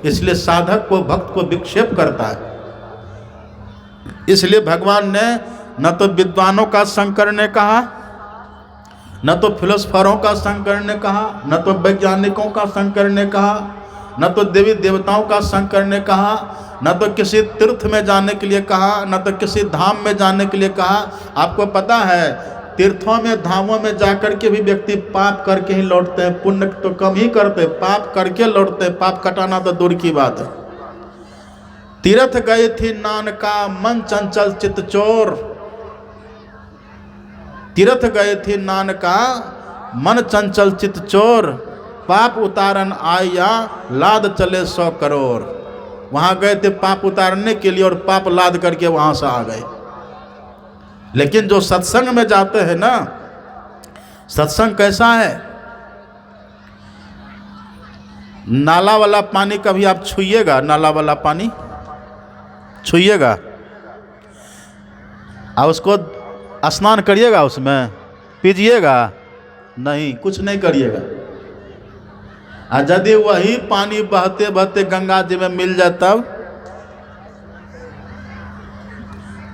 इसलिए साधक को, भक्त को विक्षेप करता है। इसलिए भगवान ने न तो विद्वानों का संग करने कहा, न तो फिलोसफरों का संग करने कहा, न तो वैज्ञानिकों का संग करने कहा, न तो देवी देवताओं का संग करने कहा, न तो किसी तीर्थ में जाने के लिए कहा, न तो किसी धाम में जाने के लिए कहा। आपको पता है, तीर्थों में धामों में जाकर के भी व्यक्ति पाप करके ही लौटते हैं, पुण्य तो कम ही करते, पाप करके लौटते हैं। पाप कटाना तो दूर की बात है। तीर्थ गई थी नानका, मन चंचल चित चोर। तीर्थ गए थे नानका, मन चंचल चित चोर। पाप उतारन आया, लाद चले 100 करोड़। वहाँ गए थे पाप उतारने के लिए और पाप लाद करके वहाँ से आ गए। लेकिन जो सत्संग में जाते हैं ना, सत्संग कैसा है, नाला वाला पानी कभी आप छुइएगा, नाला वाला पानी छुइएगा और उसको स्नान करिएगा, उसमें पीजिएगा नहीं, कुछ नहीं करिएगा। और यदि वही पानी बहते बहते गंगा जी में मिल जाए तब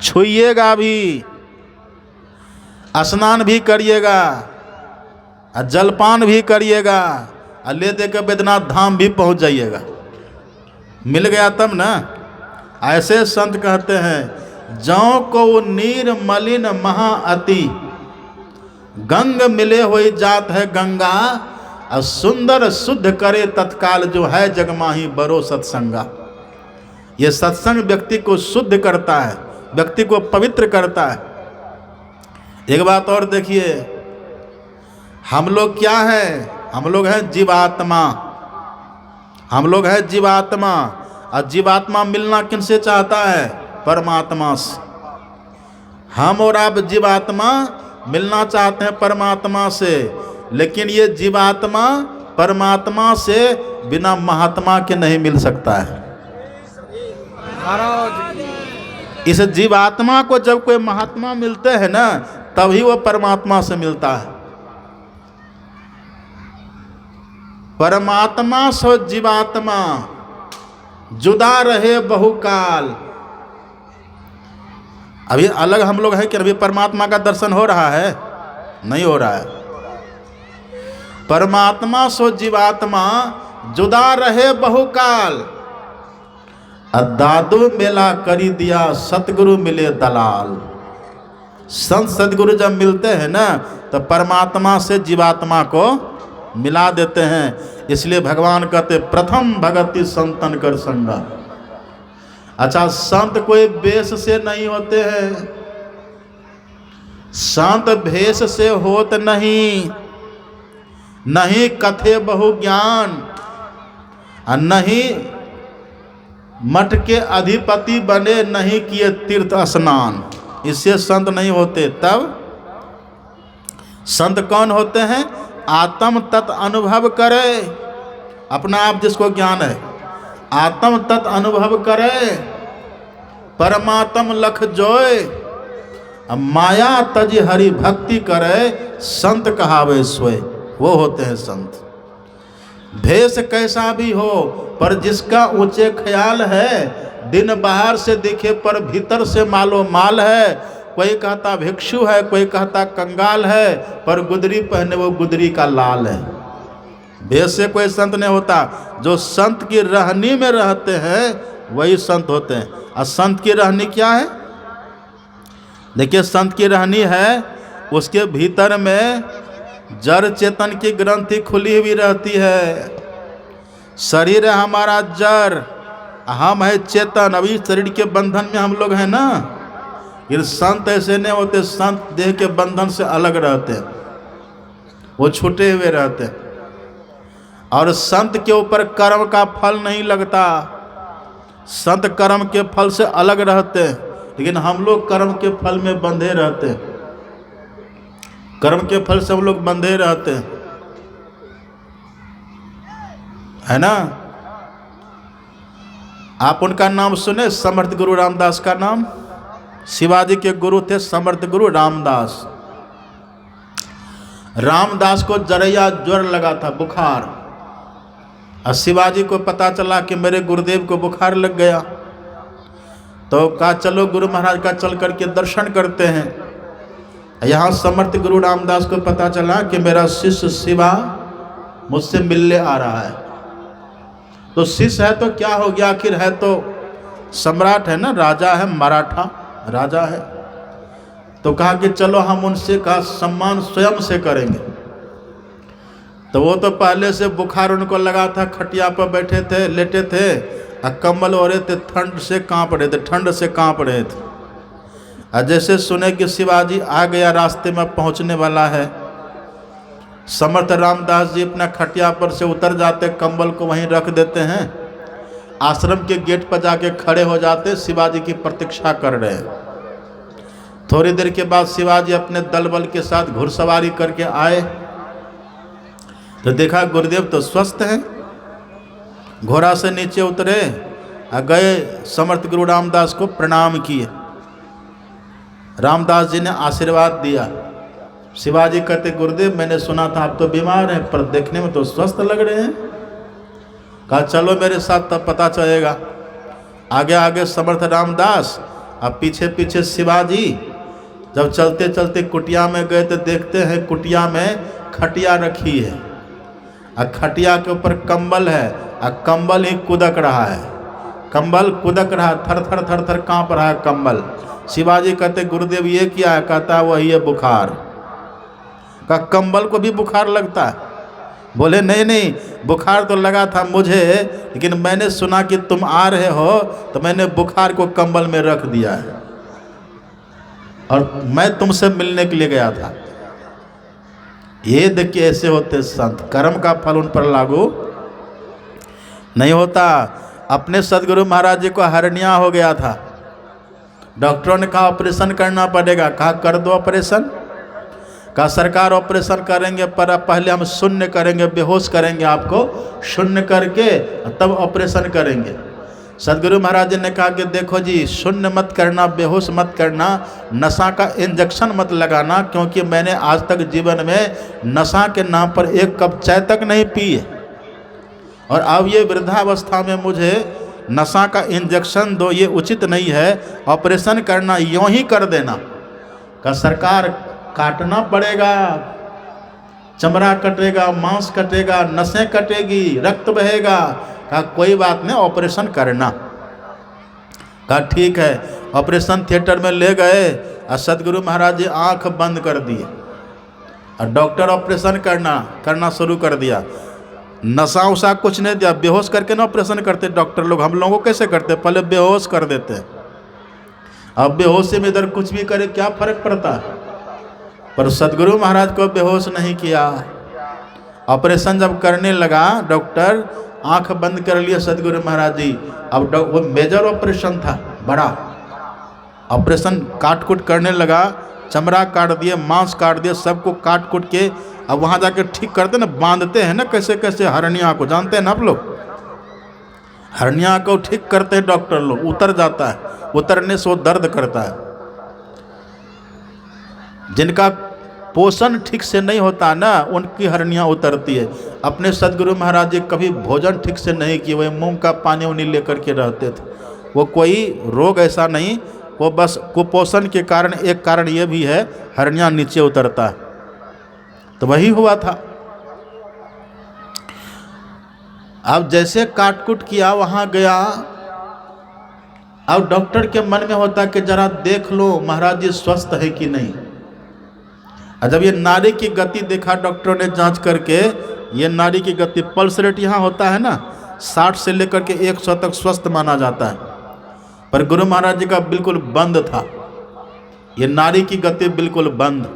छुइएगा भी, स्नान भी करिएगा और जलपान भी करिएगा और ले दे के बैद्यनाथ धाम भी पहुंच जाइएगा। मिल गया तब ना। ऐसे संत कहते हैं, जौ को नीर मलिन महा अति, गंग मिले हुई जात है गंगा। और सुंदर शुद्ध करे तत्काल, जो है जगमाही बरो सत्संगा। ये सत्संग व्यक्ति को शुद्ध करता है, व्यक्ति को पवित्र करता है। एक बात और देखिए, हम लोग क्या हैं, हम लोग हैं जीवात्मा। हम लोग हैं जीवात्मा। और जीवात्मा मिलना किनसे चाहता है, परमात्मा से। हम और आप जीवात्मा मिलना चाहते हैं परमात्मा से, लेकिन ये जीवात्मा परमात्मा से बिना महात्मा के नहीं मिल सकता है। इस जीवात्मा को जब कोई महात्मा मिलते हैं ना, तभी वो परमात्मा से मिलता है। परमात्मा सो जीवात्मा, जुदा रहे बहुकाल। अभी अलग हम लोग हैं कि अभी परमात्मा का दर्शन हो रहा है? नहीं हो रहा है। परमात्मा सो जीवात्मा, जुदा रहे बहुकाल। दादू मेला करी दिया, सतगुरु मिले दलाल। संत सदगुरु जब मिलते हैं ना, तो परमात्मा से जीवात्मा को मिला देते हैं। इसलिए भगवान कहते, प्रथम भगति संतन कर संगा। अच्छा, संत कोई वेश से नहीं होते हैं, संत भेष से होत नहीं। नहीं कथे बहु ज्ञान, नहीं मठ के अधिपति बने, नहीं किए तीर्थ स्नान, इससे संत नहीं होते। तब संत कौन होते हैं? आत्म तत् अनुभव करे, अपना आप जिसको ज्ञान है, आत्म तत् अनुभव करे, परमात्म लख जोय, माया तज हरि भक्ति करे, संत कहावे सोए। वो होते हैं संत। भेष कैसा भी हो, पर जिसका ऊंचे ख्याल है, दिन बाहर से दिखे पर भीतर से मालो माल है। कोई कहता भिक्षु है, कोई कहता कंगाल है, पर गुदरी पहने वो गुदरी का लाल है। वेश से कोई संत नहीं होता। जो संत की रहनी में रहते हैं वही संत होते हैं। और संत की रहनी क्या है? देखिए, संत की रहनी है उसके भीतर में जड़ चेतन की ग्रंथि खुली हुई रहती है। शरीर है हमारा जड़, हम है चेतन। अभी शरीर के बंधन में हम लोग हैं ना। ये संत ऐसे नहीं होते। संत देह के बंधन से अलग रहते हैं, वो छूटे हुए रहते हैं। और संत के ऊपर कर्म का फल नहीं लगता। संत कर्म के फल से अलग रहते हैं, लेकिन हम लोग कर्म के फल में बंधे रहते हैं। कर्म के फल से हम लोग बंधे रहते हैं, है ना। आप उनका नाम सुने, समर्थ गुरु रामदास का नाम। शिवाजी के गुरु थे समर्थ गुरु रामदास। रामदास को जरैया ज्वर लगा था, बुखार। और शिवाजी को पता चला कि मेरे गुरुदेव को बुखार लग गया, तो कहा चलो गुरु महाराज का चल करके दर्शन करते हैं। यहाँ समर्थ गुरु रामदास को पता चला कि मेरा शिष्य शिवा मुझसे मिलने आ रहा है। तो शिष्य है तो क्या हो गया, आखिर है तो सम्राट है ना, राजा है, मराठा राजा है। तो कहा कि चलो हम उनसे का सम्मान स्वयं से करेंगे। तो वो तो पहले से बुखार उनको लगा था, खटिया पर बैठे थे, लेटे थे, और कंबल ओढ़े थे, ठंड से कांप रहे थे, ठंड से कांप रहे थे। और जैसे सुने कि शिवाजी आ गया, रास्ते में पहुंचने वाला है, समर्थ रामदास जी अपना खटिया पर से उतर जाते, कंबल को वहीं रख देते हैं, आश्रम के गेट पर जाके खड़े हो जाते, शिवाजी की प्रतीक्षा कर रहे हैं। थोड़ी देर के बाद शिवाजी अपने दल बल के साथ घुड़सवारी करके आए, तो देखा गुरुदेव तो स्वस्थ हैं। घोड़ा से नीचे उतरे और गए, समर्थ गुरु रामदास को प्रणाम किए। रामदास जी ने आशीर्वाद दिया। शिवाजी कहते गुरुदेव मैंने सुना था आप तो बीमार हैं, पर देखने में तो स्वस्थ लग रहे हैं। कहा चलो मेरे साथ तब पता चलेगा। आगे आगे समर्थ रामदास, अब पीछे पीछे शिवाजी। जब चलते चलते कुटिया में गए तो देखते हैं कुटिया में खटिया रखी है, और खटिया के ऊपर कंबल है, और कंबल ही कुदक रहा है। कंबल कुदक रहा, थर थर थर थर कांप रहा है कंबल। शिवाजी कहते गुरुदेव ये क्या है? कहता वही है बुखार। का कंबल को भी बुखार लगता है? बोले नहीं नहीं, बुखार तो लगा था मुझे, लेकिन मैंने सुना कि तुम आ रहे हो तो मैंने बुखार को कंबल में रख दिया है, और मैं तुमसे मिलने के लिए गया था। ये देखिए ऐसे होते संत, कर्म का फल उन पर लागू नहीं होता। अपने सदगुरु महाराज जी को हर्निया हो गया था। डॉक्टरों ने कहा ऑपरेशन करना पड़ेगा। कहा कर दो ऑपरेशन। कहा सरकार ऑपरेशन करेंगे, पर पहले हम शून्य करेंगे, बेहोश करेंगे आपको, शून्य करके तब ऑपरेशन करेंगे। सदगुरु महाराज जी ने कहा कि देखो जी, शून्य मत करना, बेहोश मत करना, नशा का इंजेक्शन मत लगाना, क्योंकि मैंने आज तक जीवन में नशा के नाम पर एक कप चाय तक नहीं पी है, और अब ये वृद्धावस्था में मुझे नशा का इंजेक्शन दो, ये उचित नहीं है। ऑपरेशन करना यूँ ही कर देना। का सरकार काटना पड़ेगा, चमड़ा कटेगा, मांस कटेगा, नसें कटेगी, रक्त बहेगा। कहा कोई बात नहीं, ऑपरेशन करना। कहा ठीक है। ऑपरेशन थिएटर में ले गए, और सदगुरु महाराज जी आंख बंद कर दिए, और डॉक्टर ऑपरेशन करना शुरू कर दिया। नशा उशा कुछ नहीं दिया, बेहोश करके ना ऑपरेशन करते डॉक्टर लोग। हम लोगों को कैसे करते? पहले बेहोश कर देते, अब बेहोशी में इधर कुछ भी करे क्या फर्क पड़ता है? पर सदगुरु महाराज को बेहोश नहीं किया। ऑपरेशन जब करने लगा डॉक्टर, आंख बंद कर लिया सदगुरु महाराज जी। अब वो मेजर ऑपरेशन था, बड़ा ऑपरेशन, काट कुट करने लगा, चमड़ा काट दिए, मांस काट दिए, सबको काट कुट के अब वहाँ जाके ठीक करते ना, बांधते हैं ना कैसे कैसे हरनिया को, जानते हैं ना आप लोग? हरनिया को ठीक करते हैं डॉक्टर लोग, उतर जाता है, उतरने से वो दर्द करता है। जिनका पोषण ठीक से नहीं होता ना, उनकी हरनिया उतरती है। अपने सदगुरु महाराज जी कभी भोजन ठीक से नहीं किए, वही मूंग का पानी उन्हीं लेकर के रहते थे, वो कोई रोग ऐसा नहीं, वो बस कुपोषण के कारण, एक कारण ये भी है हर्निया नीचे उतरता है, तो वही हुआ था। अब जैसे काटकुट किया वहाँ गया, अब डॉक्टर के मन में होता कि जरा देख लो महाराज जी स्वस्थ है कि नहीं। और जब ये नाड़ी की गति देखा डॉक्टर ने जांच करके, ये नाड़ी की गति, पल्स रेट यहाँ होता है ना 60 से लेकर के 100 तक स्वस्थ माना जाता है, पर गुरु महाराज जी का बिल्कुल बंद था, ये नाड़ी की गति बिल्कुल बंद।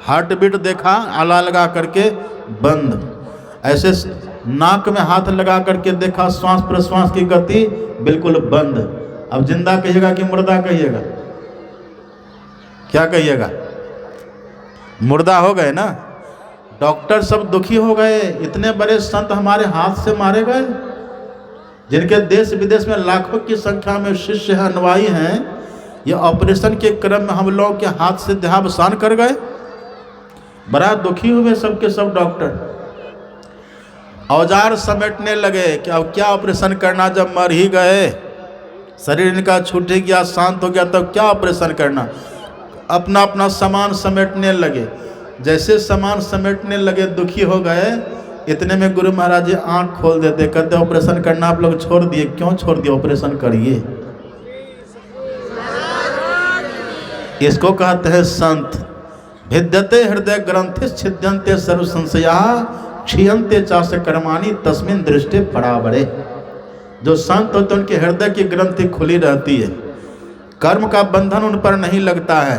हार्ट बीट देखा आला लगा करके बंद, ऐसे नाक में हाथ लगा करके देखा, श्वास प्रश्वास की गति बिल्कुल बंद। अब जिंदा कहिएगा कि मुर्दा कहिएगा? क्या कहिएगा? मुर्दा हो गए ना। डॉक्टर सब दुखी हो गए, इतने बड़े संत हमारे हाथ से मारे गए, जिनके देश विदेश में लाखों की संख्या में शिष्य हैं, अनुयायी हैं, ये ऑपरेशन के क्रम में हम लोगों के हाथ से देहावसान कर गए। बड़ा दुखी हुए सबके सब डॉक्टर, औजार समेटने लगे कि अब क्या ऑपरेशन करना, जब मर ही गए, शरीर इनका छूट गया, शांत हो गया, तब क्या ऑपरेशन करना। अपना अपना सामान समेटने लगे, जैसे सामान समेटने लगे दुखी हो गए, इतने में गुरु महाराज जी आंख खोल देते, कहते ऑपरेशन करना आप लोग छोड़ दिए। क्यों छोड़ दिए? ऑपरेशन करिए। इसको कहते हैं संत। भिद्यते हृदय ग्रंथि छिद्यंते सर्व संशया क्षीयंते चास्य कर्माणि तस्मिन् दृष्टि परावरे। जो संत होते उनके हृदय की ग्रंथि खुली रहती है, कर्म का बंधन उन पर नहीं लगता है,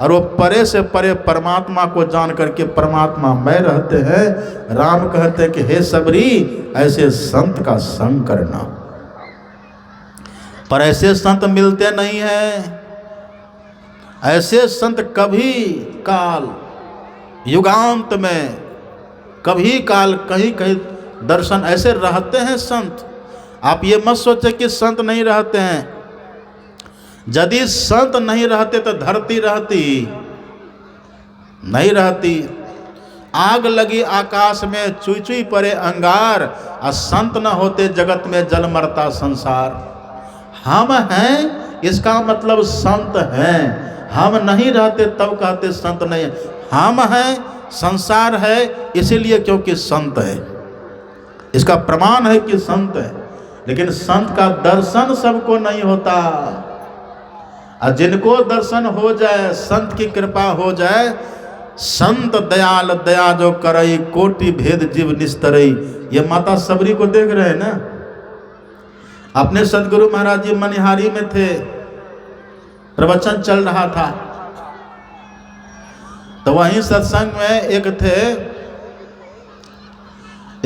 और वो परे से परे परमात्मा को जान करके परमात्मा में रहते हैं। राम कहते हैं कि हे सबरी, ऐसे संत का संग करना। पर ऐसे संत मिलते नहीं हैं। ऐसे संत कभी काल युगांत में, कभी काल कहीं कहीं दर्शन ऐसे रहते हैं संत। आप ये मत सोचे कि संत नहीं रहते हैं। यदि संत नहीं रहते तो धरती रहती नहीं रहती। आग लगी आकाश में, चुई चुई पड़े अंगार, और संत न होते जगत में जल मरता संसार। हम हैं इसका मतलब संत हैं, हम नहीं रहते तब कहते संत नहीं है। हम हैं, संसार है इसीलिए क्योंकि संत है, इसका प्रमाण है कि संत है। लेकिन संत का दर्शन सबको नहीं होता, और जिनको दर्शन हो जाए, संत की कृपा हो जाए, संत दयाल दया जो करई, कोटि भेद जीव निस्तरई। ये माता सबरी को देख रहे हैं ना। अपने सदगुरु महाराज जी मनिहारी में थे, प्रवचन चल रहा था, तो वहीं सत्संग में एक थे,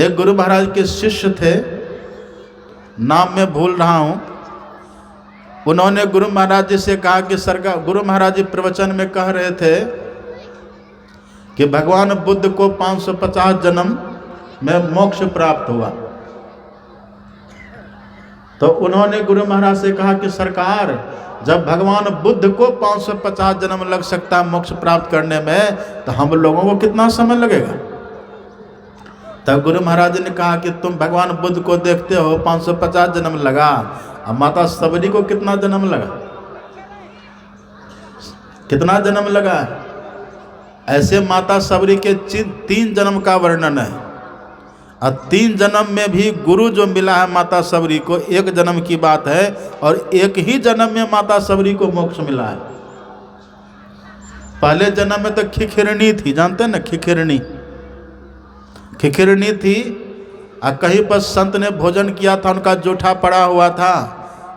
एक गुरु महाराज के शिष्य थे, नाम मैं भूल रहा हूं। उन्होंने गुरु महाराज जी से कहा कि सरकार, गुरु महाराज जी प्रवचन में कह रहे थे कि भगवान बुद्ध को 550 जन्म में मोक्ष प्राप्त हुआ। तो उन्होंने गुरु महाराज से कहा कि सरकार, जब भगवान बुद्ध को 550 जन्म लग सकता है मोक्ष प्राप्त करने में, तो हम लोगों को कितना समय लगेगा? तब गुरु महाराज ने कहा कि तुम भगवान बुद्ध को देखते हो, 550 जन्म लगा, अब माता सबरी को कितना जन्म लगा? कितना जन्म लगा? ऐसे माता सबरी के 3 जन्म का वर्णन है, और 3 जन्म में भी गुरु जो मिला है माता सबरी को, 1 जन्म की बात है, और 1 ही जन्म में माता सबरी को मोक्ष मिला है। पहले जन्म में तो खिखिरनी थी, जानते हैं ना, खिखिरनी थी, और कहीं पर संत ने भोजन किया था, उनका जूठा पड़ा हुआ था,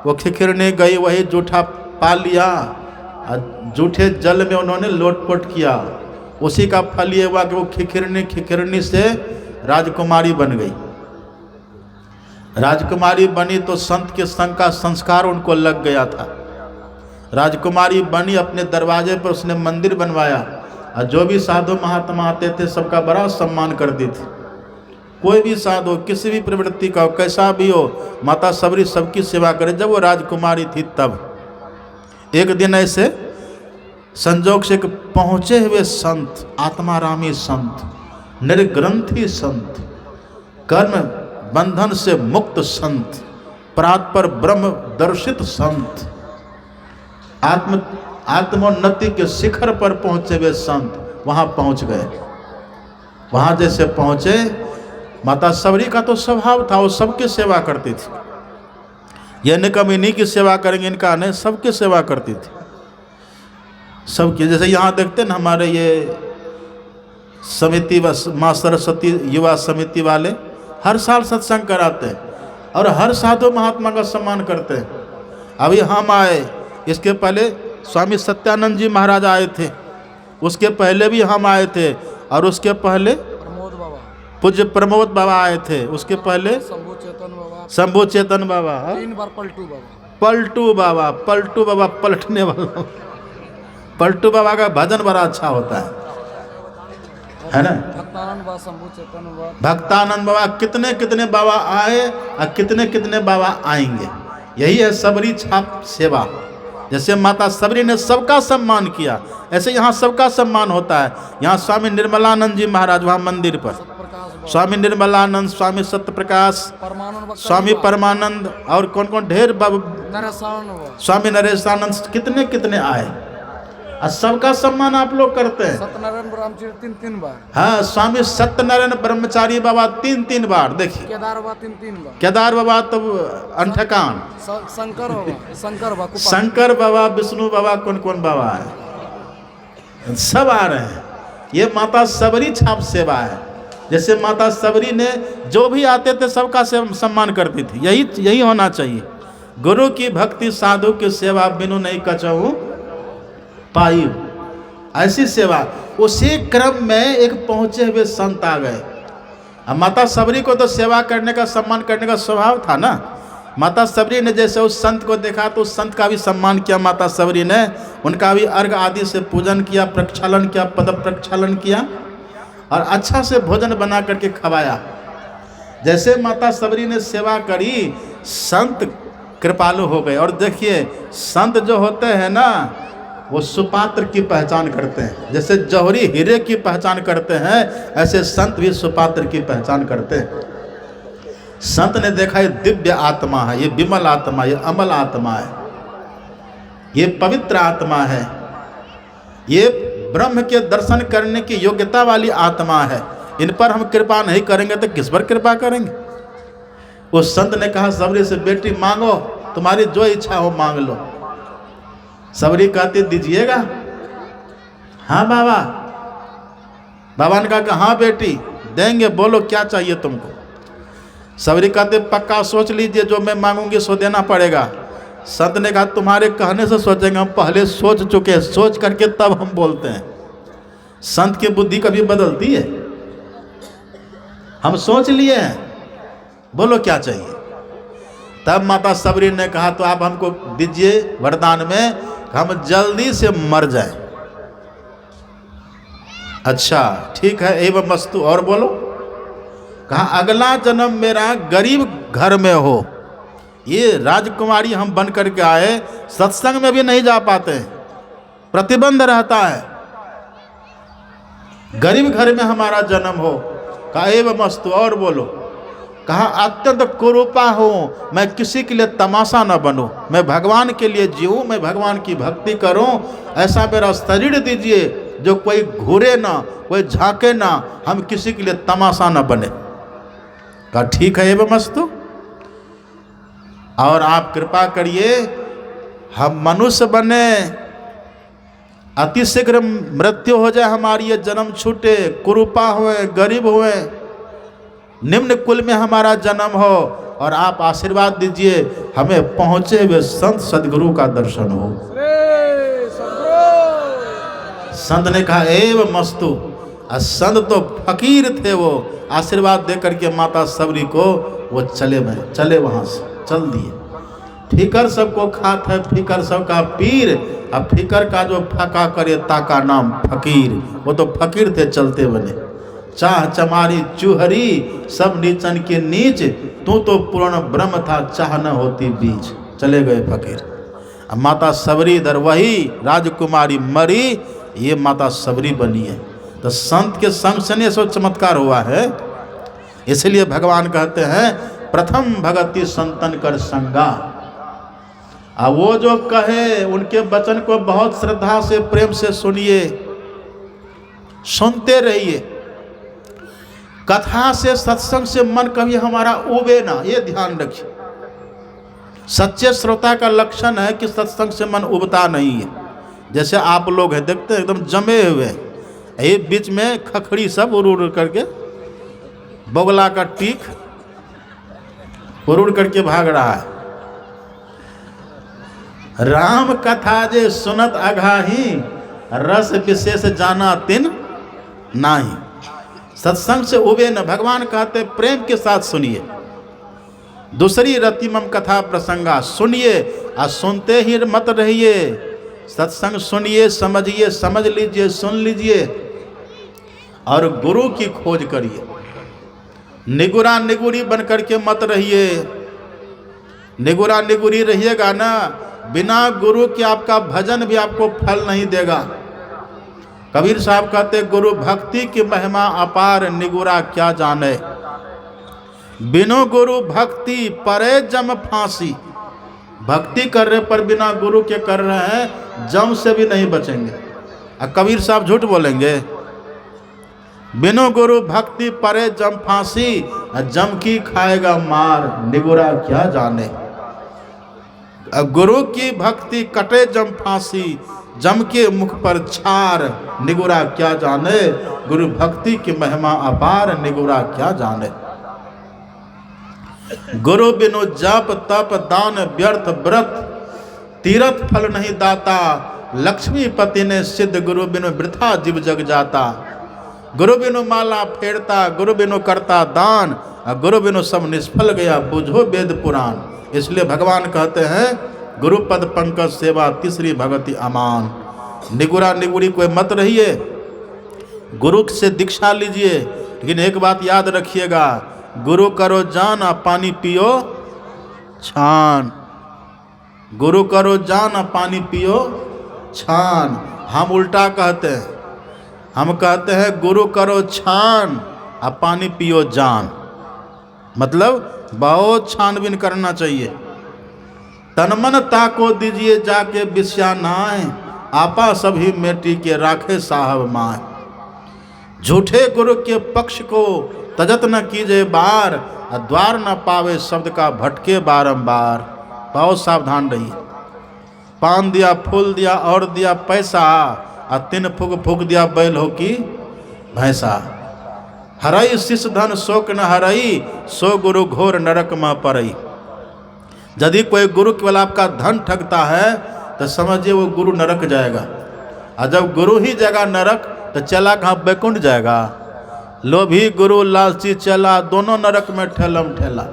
वो खिखिरनी गई, वही जूठा पा लिया, और जूठे जल में उन्होंने लोटपोट किया। उसी का फल ये हुआ कि वो खिखिरनी से राजकुमारी बन गई। राजकुमारी बनी तो संत के संग का संस्कार उनको लग गया था। राजकुमारी बनी, अपने दरवाजे पर उसने मंदिर बनवाया, और जो भी साधु महात्मा आते थे सबका बड़ा सम्मान करती थी। कोई भी साधु किसी भी प्रवृत्ति का हो, कैसा भी हो, माता सबरी सबकी सेवा करे। जब वो राजकुमारी थी तब एक दिन ऐसे संजोग से पहुँचे हुए संत, आत्मारामी संत, निर्ग्रंथी संत, कर्म बंधन से मुक्त संत, परात पर ब्रह्म दर्शित संत, आत्मोन्नति के शिखर पर पहुंचे हुए संत वहां पहुंच गए। वहां जैसे पहुंचे, माता सबरी का तो स्वभाव था, वो सबकी सेवा करती थी। यह नहीं कभी इन्हीं की सेवा करेंगे इनका नहीं, सबकी सेवा करती थी, सबकी। जैसे यहाँ देखते हैं ना हमारे ये समिति माँ सरस्वती युवा समिति वाले हर साल सत्संग कराते हैं और हर साधु महात्मा का सम्मान करते हैं। अभी हम आए, इसके पहले स्वामी सत्यानंद जी महाराज आए थे, उसके पहले भी हम आए थे, और उसके पहले पूज्य प्रमोद बाबा आए थे, उसके पहले शंभू चेतन बाबा, 3 बार पलटू बाबा पलटने वाला। पलटू बाबा का भजन बड़ा अच्छा होता है ना। भक्तानंद बाबा कितने कितने बाबा आए और कितने कितने बाबा आएंगे। यही है सबरी छाप सेवा। जैसे माता सबरी ने सबका सम्मान किया, ऐसे यहाँ सबका सम्मान होता है। यहाँ स्वामी निर्मलानंद जी महाराज वहाँ मंदिर पर, स्वामी निर्मलानंद, स्वामी सत्यप्रकाश, स्वामी परमानंद और कौन कौन ढेर स्वामी नरेशानंद कितने कितने आए और सबका सम्मान आप लोग करते हैं। सत्यनारायण ब्रह्मचारी 3 बार, हाँ स्वामी सत्यनारायण ब्रह्मचारी बाबा 3 बार। देखिए केदार बाबा 3 बार, केदार बाबा तो अंठकान, शंकर बाबा, विष्णु बाबा, कौन कौन बाबा है, सब आ रहे हैं। ये माता सबरी छाप सेवा है। जैसे माता सबरी ने जो भी आते थे सबका सम्मान करती थी। यही होना चाहिए। गुरु की भक्ति साधु की सेवा बिनु नहीं कछहु पाई, ऐसी सेवा। उसी क्रम में एक पहुंचे हुए संत आ गए। अब माता सबरी को तो सेवा करने का, सम्मान करने का स्वभाव था ना। माता सबरी ने जैसे उस संत को देखा तो उस संत का भी सम्मान किया माता सबरी ने, उनका भी अर्घ आदि से पूजन किया, प्रक्षालन किया, पद प्रक्षालन किया और अच्छा से भोजन बना करके खवाया। जैसे माता सबरी ने सेवा करी, संत कृपालु हो गए। और देखिए संत जो होते हैं ना, वो सुपात्र की पहचान करते हैं। जैसे जौहरी हीरे की पहचान करते हैं, ऐसे संत भी सुपात्र की पहचान करते हैं। संत ने देखा ये दिव्य आत्मा है, ये विमल आत्मा, ये अमल आत्मा है, ये पवित्र आत्मा है, ये ब्रह्म के दर्शन करने की योग्यता वाली आत्मा है। इन पर हम कृपा नहीं करेंगे तो किस पर कृपा करेंगे। उस संत ने कहा सबरी से, बेटी मांगो, तुम्हारी जो इच्छा हो मांग लो। सबरी कहती दीजिएगा। हाँ बाबा। बाबा ने कहा हाँ बेटी देंगे, बोलो क्या चाहिए तुमको। सबरी कहते पक्का सोच लीजिए, जो मैं मांगूंगी सो देना पड़ेगा। संत ने कहा तुम्हारे कहने से सोचेंगे, हम पहले सोच चुके, सोच करके तब हम बोलते हैं। संत की बुद्धि कभी बदलती है? हम सोच लिए हैं, बोलो क्या चाहिए। तब माता सबरी ने कहा तो आप हमको दीजिए वरदान में, हम जल्दी से मर जाएं। अच्छा ठीक है, एवं वस्तु और बोलो। कहा अगला जन्म मेरा गरीब घर में हो। ये राजकुमारी हम बन करके आए, सत्संग में भी नहीं जा पाते हैं, प्रतिबंध रहता है। गरीब घर में हमारा जन्म हो। कहा एवं वस्तु और बोलो। कहा अत्यंत कुरूपा हूँ, मैं किसी के लिए तमाशा न बनूं, मैं भगवान के लिए जीऊँ, मैं भगवान की भक्ति करूँ। ऐसा मेरा शरीर दीजिए जो कोई घूरे ना, कोई झांके ना, हम किसी के लिए तमाशा न बने। कहा ठीक है एवं वस्तु, और आप कृपा करिए हम मनुष्य बने, अतिशीघ्र मृत्यु हो जाए हमारी, ये जन्म छूटे, कुरूपा हुए, गरीब हुए, निम्न कुल में हमारा जन्म हो, और आप आशीर्वाद दीजिए हमें पहुंचे हुए संत सदगुरु का दर्शन हो। संत ने कहा एवं मस्तु। संत तो फकीर थे, वो आशीर्वाद दे करके माता सबरी को वो चले वहां से चल दिए। फिकर सबको खात है, फिकर सबका पीर। अब फिकर का जो फाका करे ताका नाम फकीर, वो तो फकीर थे चलते बने। चाह चमारी चूहरी सब नीचन के नीच, तू तो पूर्ण ब्रह्म था चाह न होती बीच। चले गए फकीर। अब माता सबरी इधर वही राजकुमारी मरी, ये माता सबरी बनी है। तो संत के संग से सब चमत्कार हुआ है। इसलिए भगवान कहते हैं प्रथम भगति संतन कर संगा। अब वो जो कहे उनके वचन को बहुत श्रद्धा से प्रेम से सुनिए, सुनते रहिए। कथा से सत्संग से मन कभी हमारा उबे ना, ये ध्यान रखिए। सच्चे श्रोता का लक्षण है कि सत्संग से मन उबता नहीं है। जैसे आप लोग हैं, देखते हैं एकदम जमे हुए हैं, ये बीच में खखड़ी सब उड़ उड़ करके, बगुला का टीक उड़ उड़ करके भाग रहा है। राम कथा जे सुनत अघाही, रस विशेष जाना तिन नाही। सत्संग से उबे न, भगवान कहते प्रेम के साथ सुनिए। दूसरी रति मम कथा प्रसंगा, सुनिए और सुनते ही मत रहिए। सत्संग सुनिए, समझिए, समझ लीजिए, सुन लीजिए और गुरु की खोज करिए। निगुरा निगुरी बन करके मत रहिए। निगुरा निगुरी रहिएगा ना, बिना गुरु के आपका भजन भी आपको फल नहीं देगा। कबीर साहब कहते गुरु भक्ति की महिमा अपार, निगुरा क्या जाने। बिनो गुरु भक्ति परे जम फांसी। भक्ति कर रहे पर बिना गुरु के कर रहे हैं, जम से भी नहीं बचेंगे। और कबीर साहब झूठ बोलेंगे। बिनो गुरु भक्ति परे जम फांसी, जम की खाएगा मार, निगुरा क्या जाने। गुरु की भक्ति कटे जम फांसी, जम के मुख पर छार, निगुरा क्या जाने। गुरु भक्ति की महिमा अपार, निगुरा क्या जाने। गुरु बिनु जप तप दान व्यर्थ व्रत, तीरथ फल नहीं दाता। लक्ष्मीपति ने सिद्ध, गुरु बिनु वृथा जीव जग जाता। गुरु बिनु माला फेरता, गुरु बिनु करता दान, गुरु बिनु सब निष्फल गया, बुझो वेद पुराण। इसलिए भगवान कहते हैं गुरु पद पंकज सेवा, तीसरी भगति अमान। निगुरा निगुरी कोई मत रहिए, गुरु से दीक्षा लीजिए। लेकिन एक बात याद रखिएगा, गुरु करो जान और पानी पियो छान। गुरु करो जान और पानी पियो छान। हम उल्टा कहते हैं, हम कहते हैं गुरु करो छान और पानी पियो जान। मतलब बहुत छानबीन करना चाहिए। तन मन ताको दीजिए जाके बिस्या नाय, आपा सभी मेटी के राखे साहब माय। झूठे गुरु के पक्ष को तजत न कीजिए बार, द्वार न पावे शब्द का भटके बारंबार। बहुत सावधान रहिए। पान दिया, फूल दिया और दिया पैसा, और तीन फूक फूक दिया बैल हो की भैंसा। हरई शिष धन शोक न हरई, सो गुरु घोर नरक में परई। यदि कोई गुरु केवल आपका धन ठगता है तो समझिए वो गुरु नरक जाएगा। और जब गुरु ही जाएगा नरक तो चला कहाँ, बैकुंठ जाएगा। लोभी गुरु लालची चला, दोनों नरक में ठेलम ठेला।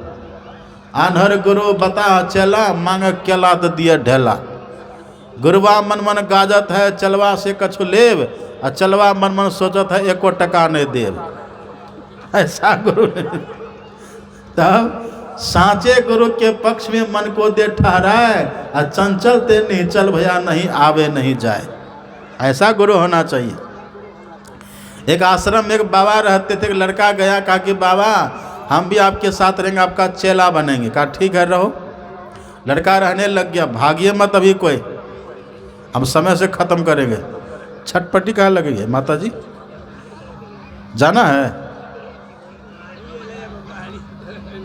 आन्हर गुरु बता चला, मांग केला तो दिया ढेला। गुरुवा मन मन गाजत है, चलवा से कछु लेव, और चलवा मन मन सोचत है, एको टका नहीं देव। ऐसा गुरु तब सांचे गुरु के पक्ष में मन को दे ठहराए, और चंचल ते नहीं चल भैया नहीं आवे नहीं जाए। ऐसा गुरु होना चाहिए। एक आश्रम में एक बाबा रहते थे। एक लड़का गया, कहा कि बाबा हम भी आपके साथ रहेंगे, आपका चेला बनेंगे। कहा ठीक है रहो। लड़का रहने लग गया। भागिए मत अभी कोई, हम समय से ख़त्म करेंगे। छटपटी कहाँ लगी है माता जी, जाना है?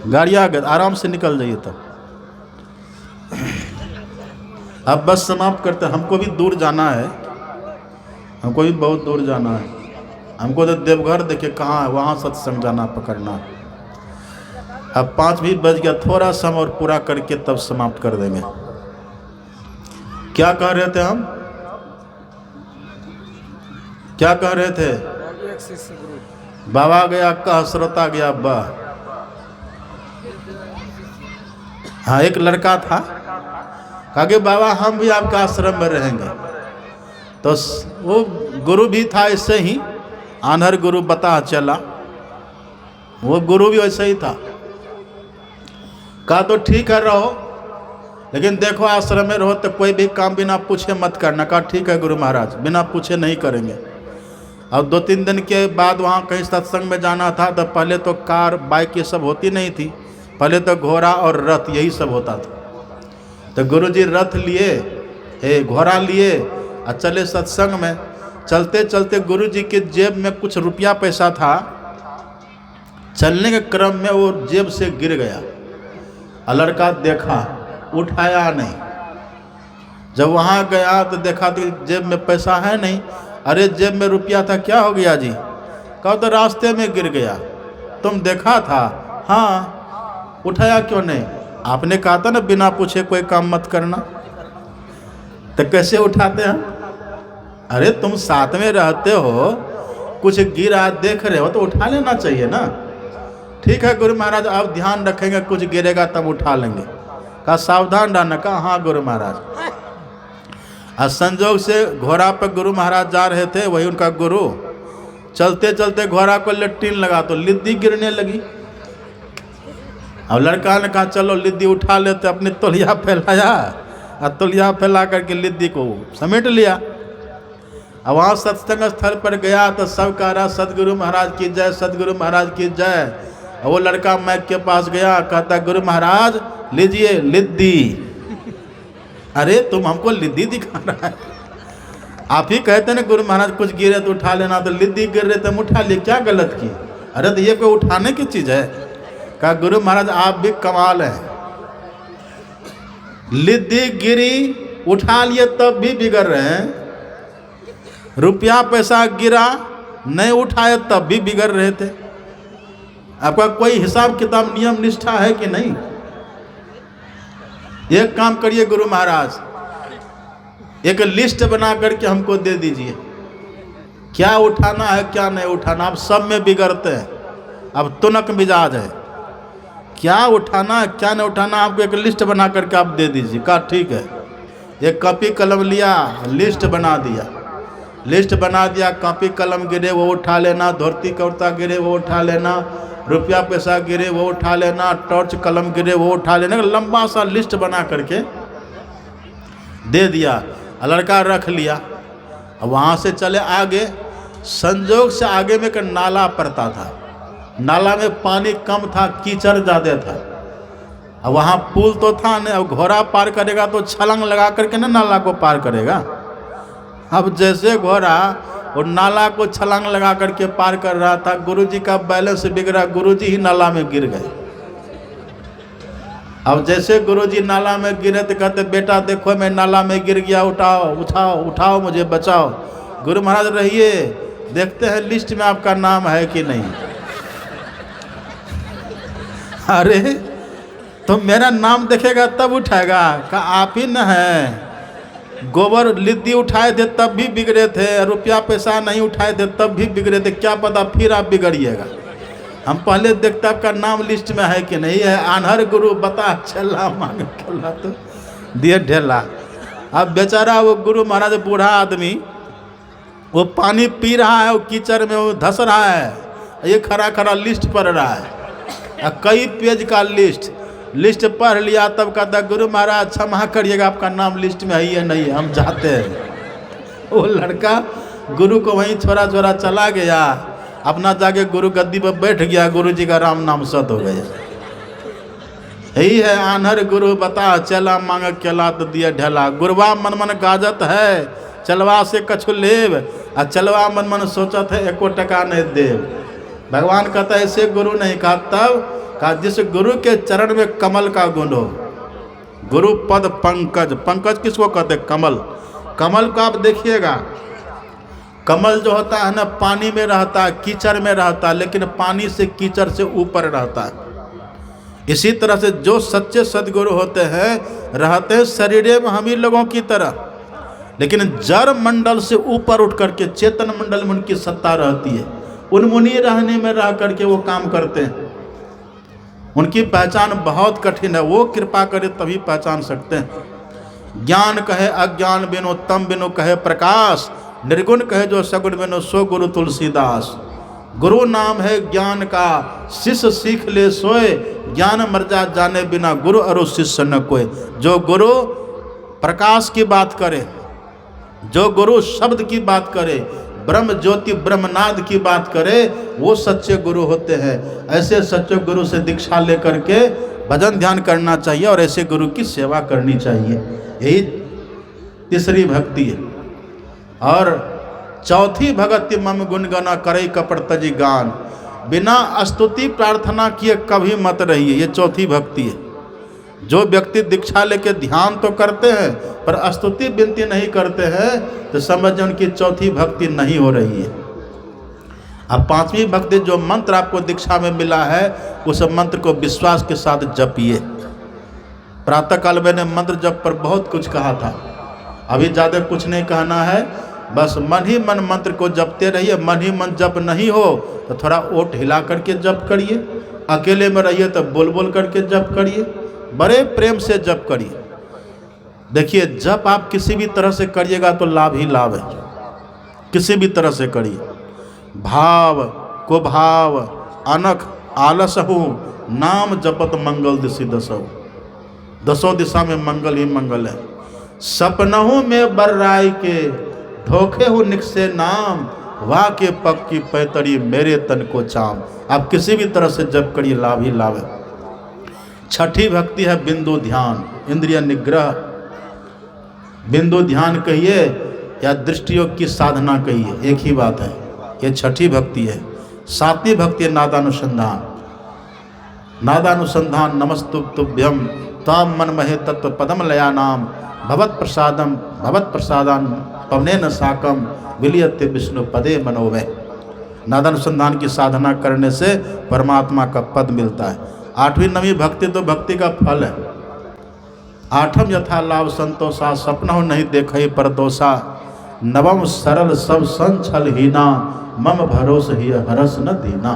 गाड़ी आ गई, आराम से निकल जाइए तब। अब बस समाप्त करते। हमको भी दूर जाना है, हमको भी बहुत दूर जाना है। हमको तो देवघर देखिए कहाँ है, वहाँ सत्संग जाना पकड़ना। अब 5 भी बज गया, थोड़ा सा और पूरा करके तब समाप्त कर देंगे। क्या कह रहे थे हम, क्या कह रहे थे? बाबा गया कह, श्रोता गया बह। हाँ, एक लड़का था, कहा कि बाबा हम भी आपका आश्रम में रहेंगे। तो वो गुरु भी था ऐसे ही, आन्हर गुरु बता चला। वो गुरु भी वैसे ही था। कहा तो ठीक है रहो, लेकिन देखो आश्रम में रहो तो कोई भी काम बिना पूछे मत करना। कहा ठीक है गुरु महाराज, बिना पूछे नहीं करेंगे। अब 2-3 दिन के बाद वहाँ कहीं सत्संग में जाना था। तो पहले तो कार बाइक ये सब होती नहीं थी, पहले तो घोड़ा और रथ यही सब होता था। तो गुरुजी रथ लिए, घोड़ा लिए और चले सत्संग में। चलते चलते गुरुजी के जेब में कुछ रुपया पैसा था। चलने के क्रम में वो जेब से गिर गया। लड़का देखा, उठाया नहीं। जब वहाँ गया तो देखा तो जेब में पैसा है नहीं। अरे जेब में रुपया था, क्या हो गया जी? कहो तो रास्ते में गिर गया। तुम देखा था? हाँ। उठाया क्यों नहीं? आपने कहा था ना बिना पूछे कोई काम मत करना। तो कैसे उठाते हैं? अरे तुम साथ में रहते हो, कुछ गिरा देख रहे हो तो उठा लेना चाहिए ना। ठीक है गुरु महाराज, आप ध्यान रखेंगे, कुछ गिरेगा तब उठा लेंगे। कहा सावधान रहना। कहा हाँ गुरु महाराज। और संजोग से घोड़ा पर गुरु महाराज जा रहे थे, वही उनका गुरु। चलते चलते घोड़ा को लट्टीन लगा तो लिद्दी गिरने लगी। अब लड़का ने कहा चलो लिद्दी उठा लेते। अपनी तौलिया फैलाया और तौलिया फैला करके लिद्दी को समेट लिया। अब वहाँ सत्संग स्थल पर गया तो सब कह रहा सदगुरु महाराज की जय, सदगुरु महाराज की जय। और वो लड़का मैक के पास गया, कहता गुरु महाराज लीजिए लिद्दी। अरे तुम हमको लिद्दी दिखा रहा है? आप ही कहते ना गुरु महाराज कुछ गिरे तो उठा लेना, तो लिद्दी गिर रहे तो हम उठा लिए, क्या गलत की? अरे तो ये कोई उठाने की चीज़ है? कहा गुरु महाराज आप भी कमाल हैं, लिद्दी गिरी उठा लिए तब भी बिगड़ रहे हैं, रुपया पैसा गिरा नहीं उठाए तब भी बिगड़ रहे थे। आपका कोई हिसाब किताब नियम निष्ठा है कि नहीं? एक काम करिए गुरु महाराज, एक लिस्ट बना करके हमको दे दीजिए, क्या उठाना है क्या नहीं उठाना। आप सब में बिगड़ते हैं, अब तुनक मिजाज है, क्या उठाना है क्या नहीं उठाना आपको एक लिस्ट बना करके आप दे दीजिए। कहा ठीक है। एक कॉपी कलम लिया, लिस्ट बना दिया। लिस्ट बना दिया, कॉपी कलम गिरे वो उठा लेना, धोती कुर्ता गिरे वो उठा लेना, रुपया पैसा गिरे वो उठा लेना, टॉर्च कलम गिरे वो उठा लेना। लंबा सा लिस्ट बना करके दे दिया। लड़का रख लिया। वहाँ से चले आगे। संजोग से आगे में एक नाला पड़ता था। नाला में पानी कम था, कीचड़ ज़्यादा था। अब वहाँ पुल तो था नहीं, अब घोड़ा पार करेगा तो छलांग लगा करके ना नाला को पार करेगा। अब जैसे घोड़ा और नाला को छलांग लगा करके पार कर रहा था, गुरुजी का बैलेंस बिगड़ा, गुरुजी ही नाला में गिर गए। अब जैसे गुरुजी नाला में गिरे तो कहते बेटा देखो मैं नाला में गिर गया, उठाओ उठाओ उठाओ मुझे बचाओ। गुरु महाराज रहिए, देखते हैं लिस्ट में आपका नाम है कि नहीं। अरे तो मेरा नाम देखेगा तब उठाएगा। कहा आप ही न है, गोबर लिद्दी उठाए थे तब भी बिगड़े थे, रुपया पैसा नहीं उठाए थे तब भी बिगड़े थे, क्या पता फिर आप बिगड़िएगा। हम पहले देखते आपका नाम लिस्ट में है कि नहीं है। आन्हर गुरु बता चला मांग खेला तो दिए ढेला। अब बेचारा वो गुरु महाराज बूढ़ा आदमी, वो पानी पी रहा है, वो कीचड़ में वो धंस रहा है, ये खड़ा खड़ा लिस्ट पढ़ रहा है, कई पेज का लिस्ट पढ़ लिया। तब कहता गुरु महाराज क्षमा करिएगा आपका नाम लिस्ट में है या नहीं है, हम जाते हैं। वो लड़का गुरु को वहीं छोड़ा छोड़ा चला गया, अपना जाके गुरु गद्दी पर बैठ गया, गुरु जी का राम नाम सत हो गया। यही है आन्हर गुरु बता चला मांग केला तो दिया ढेला। गुरुवा मन मन गाजत है, चलवा से कछु लेव, और चलवा मन मन सोचत है एको टका नहीं देव। भगवान कहता है ऐसे गुरु नहीं कहा। तब कहा जिस गुरु के चरण में कमल का गुण हो, गुरु पद पंकज। पंकज किसको कहते हैं? कमल। कमल को आप देखिएगा, कमल जो होता है ना पानी में रहता है, कीचड़ में रहता है, लेकिन पानी से कीचड़ से ऊपर रहता है। इसी तरह से जो सच्चे सदगुरु होते हैं रहते हैं शरीर में हम ही लोगों की तरह, लेकिन जड़ मंडल से ऊपर उठ करके चेतन मंडल में उनकी सत्ता रहती है। उन्मुनी रहने में रह करके वो काम करते हैं। उनकी पहचान बहुत कठिन है, वो कृपा करे तभी पहचान सकते हैं। ज्ञान कहे अज्ञान बिनु तम बिनु कहे प्रकाश, निर्गुण कहे जो सगुण बिनु सो गुरु तुलसीदास। गुरु नाम है ज्ञान का, शिष्य सीख ले सोए, ज्ञान मर्जा जाने बिना गुरु अरु शिष्य न कोई। जो गुरु प्रकाश की बात करे, जो गुरु शब्द की बात करे, ब्रह्म ज्योति ब्रह्मनाद की बात करे, वो सच्चे गुरु होते हैं। ऐसे सच्चे गुरु से दीक्षा लेकर के भजन ध्यान करना चाहिए और ऐसे गुरु की सेवा करनी चाहिए। यही तीसरी भक्ति है। और चौथी भगति मम गुण गना करे कपट तजी गान, बिना स्तुति प्रार्थना किए कभी मत रहिए। ये चौथी भक्ति है। जो व्यक्ति दीक्षा लेके ध्यान तो करते हैं पर स्तुति विनती नहीं करते हैं तो समझ उनकी चौथी भक्ति नहीं हो रही है। अब पांचवी भक्ति जो मंत्र आपको दीक्षा में मिला है उस मंत्र को विश्वास के साथ जपिए। प्रातःकाल मैंने मंत्र जप पर बहुत कुछ कहा था, अभी ज़्यादा कुछ नहीं कहना है। बस मन ही मन मंत्र को जपते रहिए। मन ही मन जप नहीं हो तो थोड़ा ओठ हिला करके जप करिए, अकेले में रहिए तो बोल बोल करके जप करिए, बड़े प्रेम से जप करिए। देखिए जप आप किसी भी तरह से करिएगा तो लाभ ही लाभ है। किसी भी तरह से करिए, भाव को भाव अनख आलस हो, नाम जपत मंगल दिशि दसो, दसों दिशा में मंगल ही मंगल है। सपनों में बर्राई के धोखे हो निकसे नाम, वाह के पग की पैतरी मेरे तन को चाम। आप किसी भी तरह से जप करिए, लाभ ही लाभ है। छठी भक्ति है बिंदु ध्यान, इंद्रिय निग्रह। बिंदु ध्यान कहिए या दृष्टि योग की साधना कहिए, एक ही बात है। ये छठी भक्ति है। सातवीं भक्ति है नादानुसंधान। नादानुसंधान नमस्तुभ्यम ताम मन महे तत्व पदम लया नाम, भवत प्रसादान पवनेन साकम विलियते विष्णु पदे मनोवै। नादानुसंधान की साधना करने से परमात्मा का पद मिलता है। आठवीं नवीं भक्ति तो भक्ति का फल है। आठम यथा लाभ संतोषा, सपना हो नहीं देखे परदोषा, नवम सरल सब संछल हीना, मम भरोस ही हरस न दीना।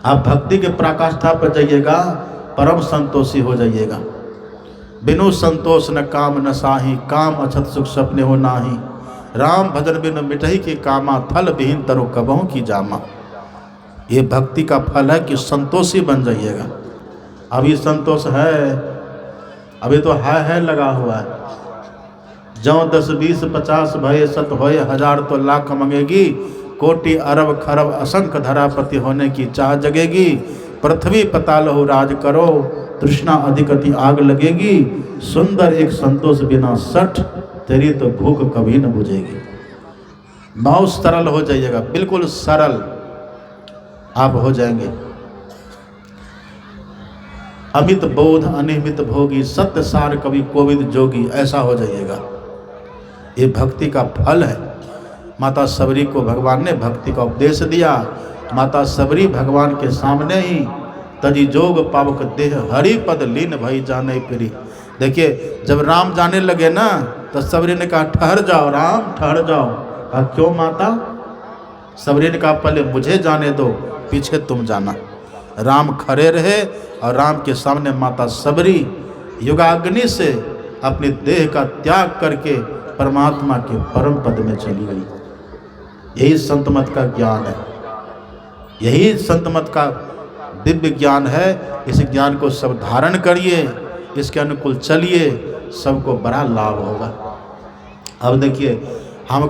आप भक्ति के पराकाष्ठा पर जाइएगा, परम संतोषी हो जाइएगा। बिनु संतोष न काम न साही, काम अछत सुख सपने हो नाही, राम भजन बिनु मिटही की कामा, थल विहीन तरो कबहू की जामा। ये भक्ति का फल है कि संतोषी बन जाइएगा। अभी संतोष है, अभी तो है लगा हुआ है। जो 10 20 50 भय सत होए, 1000 तो लाख मंगेगी, कोटि अरब खरब असंख्य धरापति होने की चाह जगेगी। पृथ्वी पताल हो राज करो, तृष्णा अधिक अति आग लगेगी, सुंदर एक संतोष बिना सठ, तेरी तो भूख कभी न बुझेगी। बहुत सरल हो जाइएगा, बिल्कुल सरल आप हो जाएंगे। अमित बोध अनिमित भोगी, सत्य सार कवि कोविद जोगी, ऐसा हो जाइएगा। ये भक्ति का फल है। माता सबरी को भगवान ने भक्ति का उपदेश दिया। माता सबरी भगवान के सामने ही तजी जोग पावक देह हरि पद लीन भई जाने फिरी। देखिए जब राम जाने लगे ना तो सबरी ने कहा ठहर जाओ राम, ठहर जाओ। कहा क्यों माता? सबरी ने कहा पहले मुझे जाने दो, पीछे तुम जाना। राम खड़े रहे और राम के सामने माता सबरी युगाग्नि से अपने देह का त्याग करके परमात्मा के परम पद में चली गई। यही संत मत का ज्ञान है, यही संत मत का दिव्य ज्ञान है। इस ज्ञान को सब धारण करिए, इसके अनुकूल चलिए, सबको बड़ा लाभ होगा। अब देखिए हम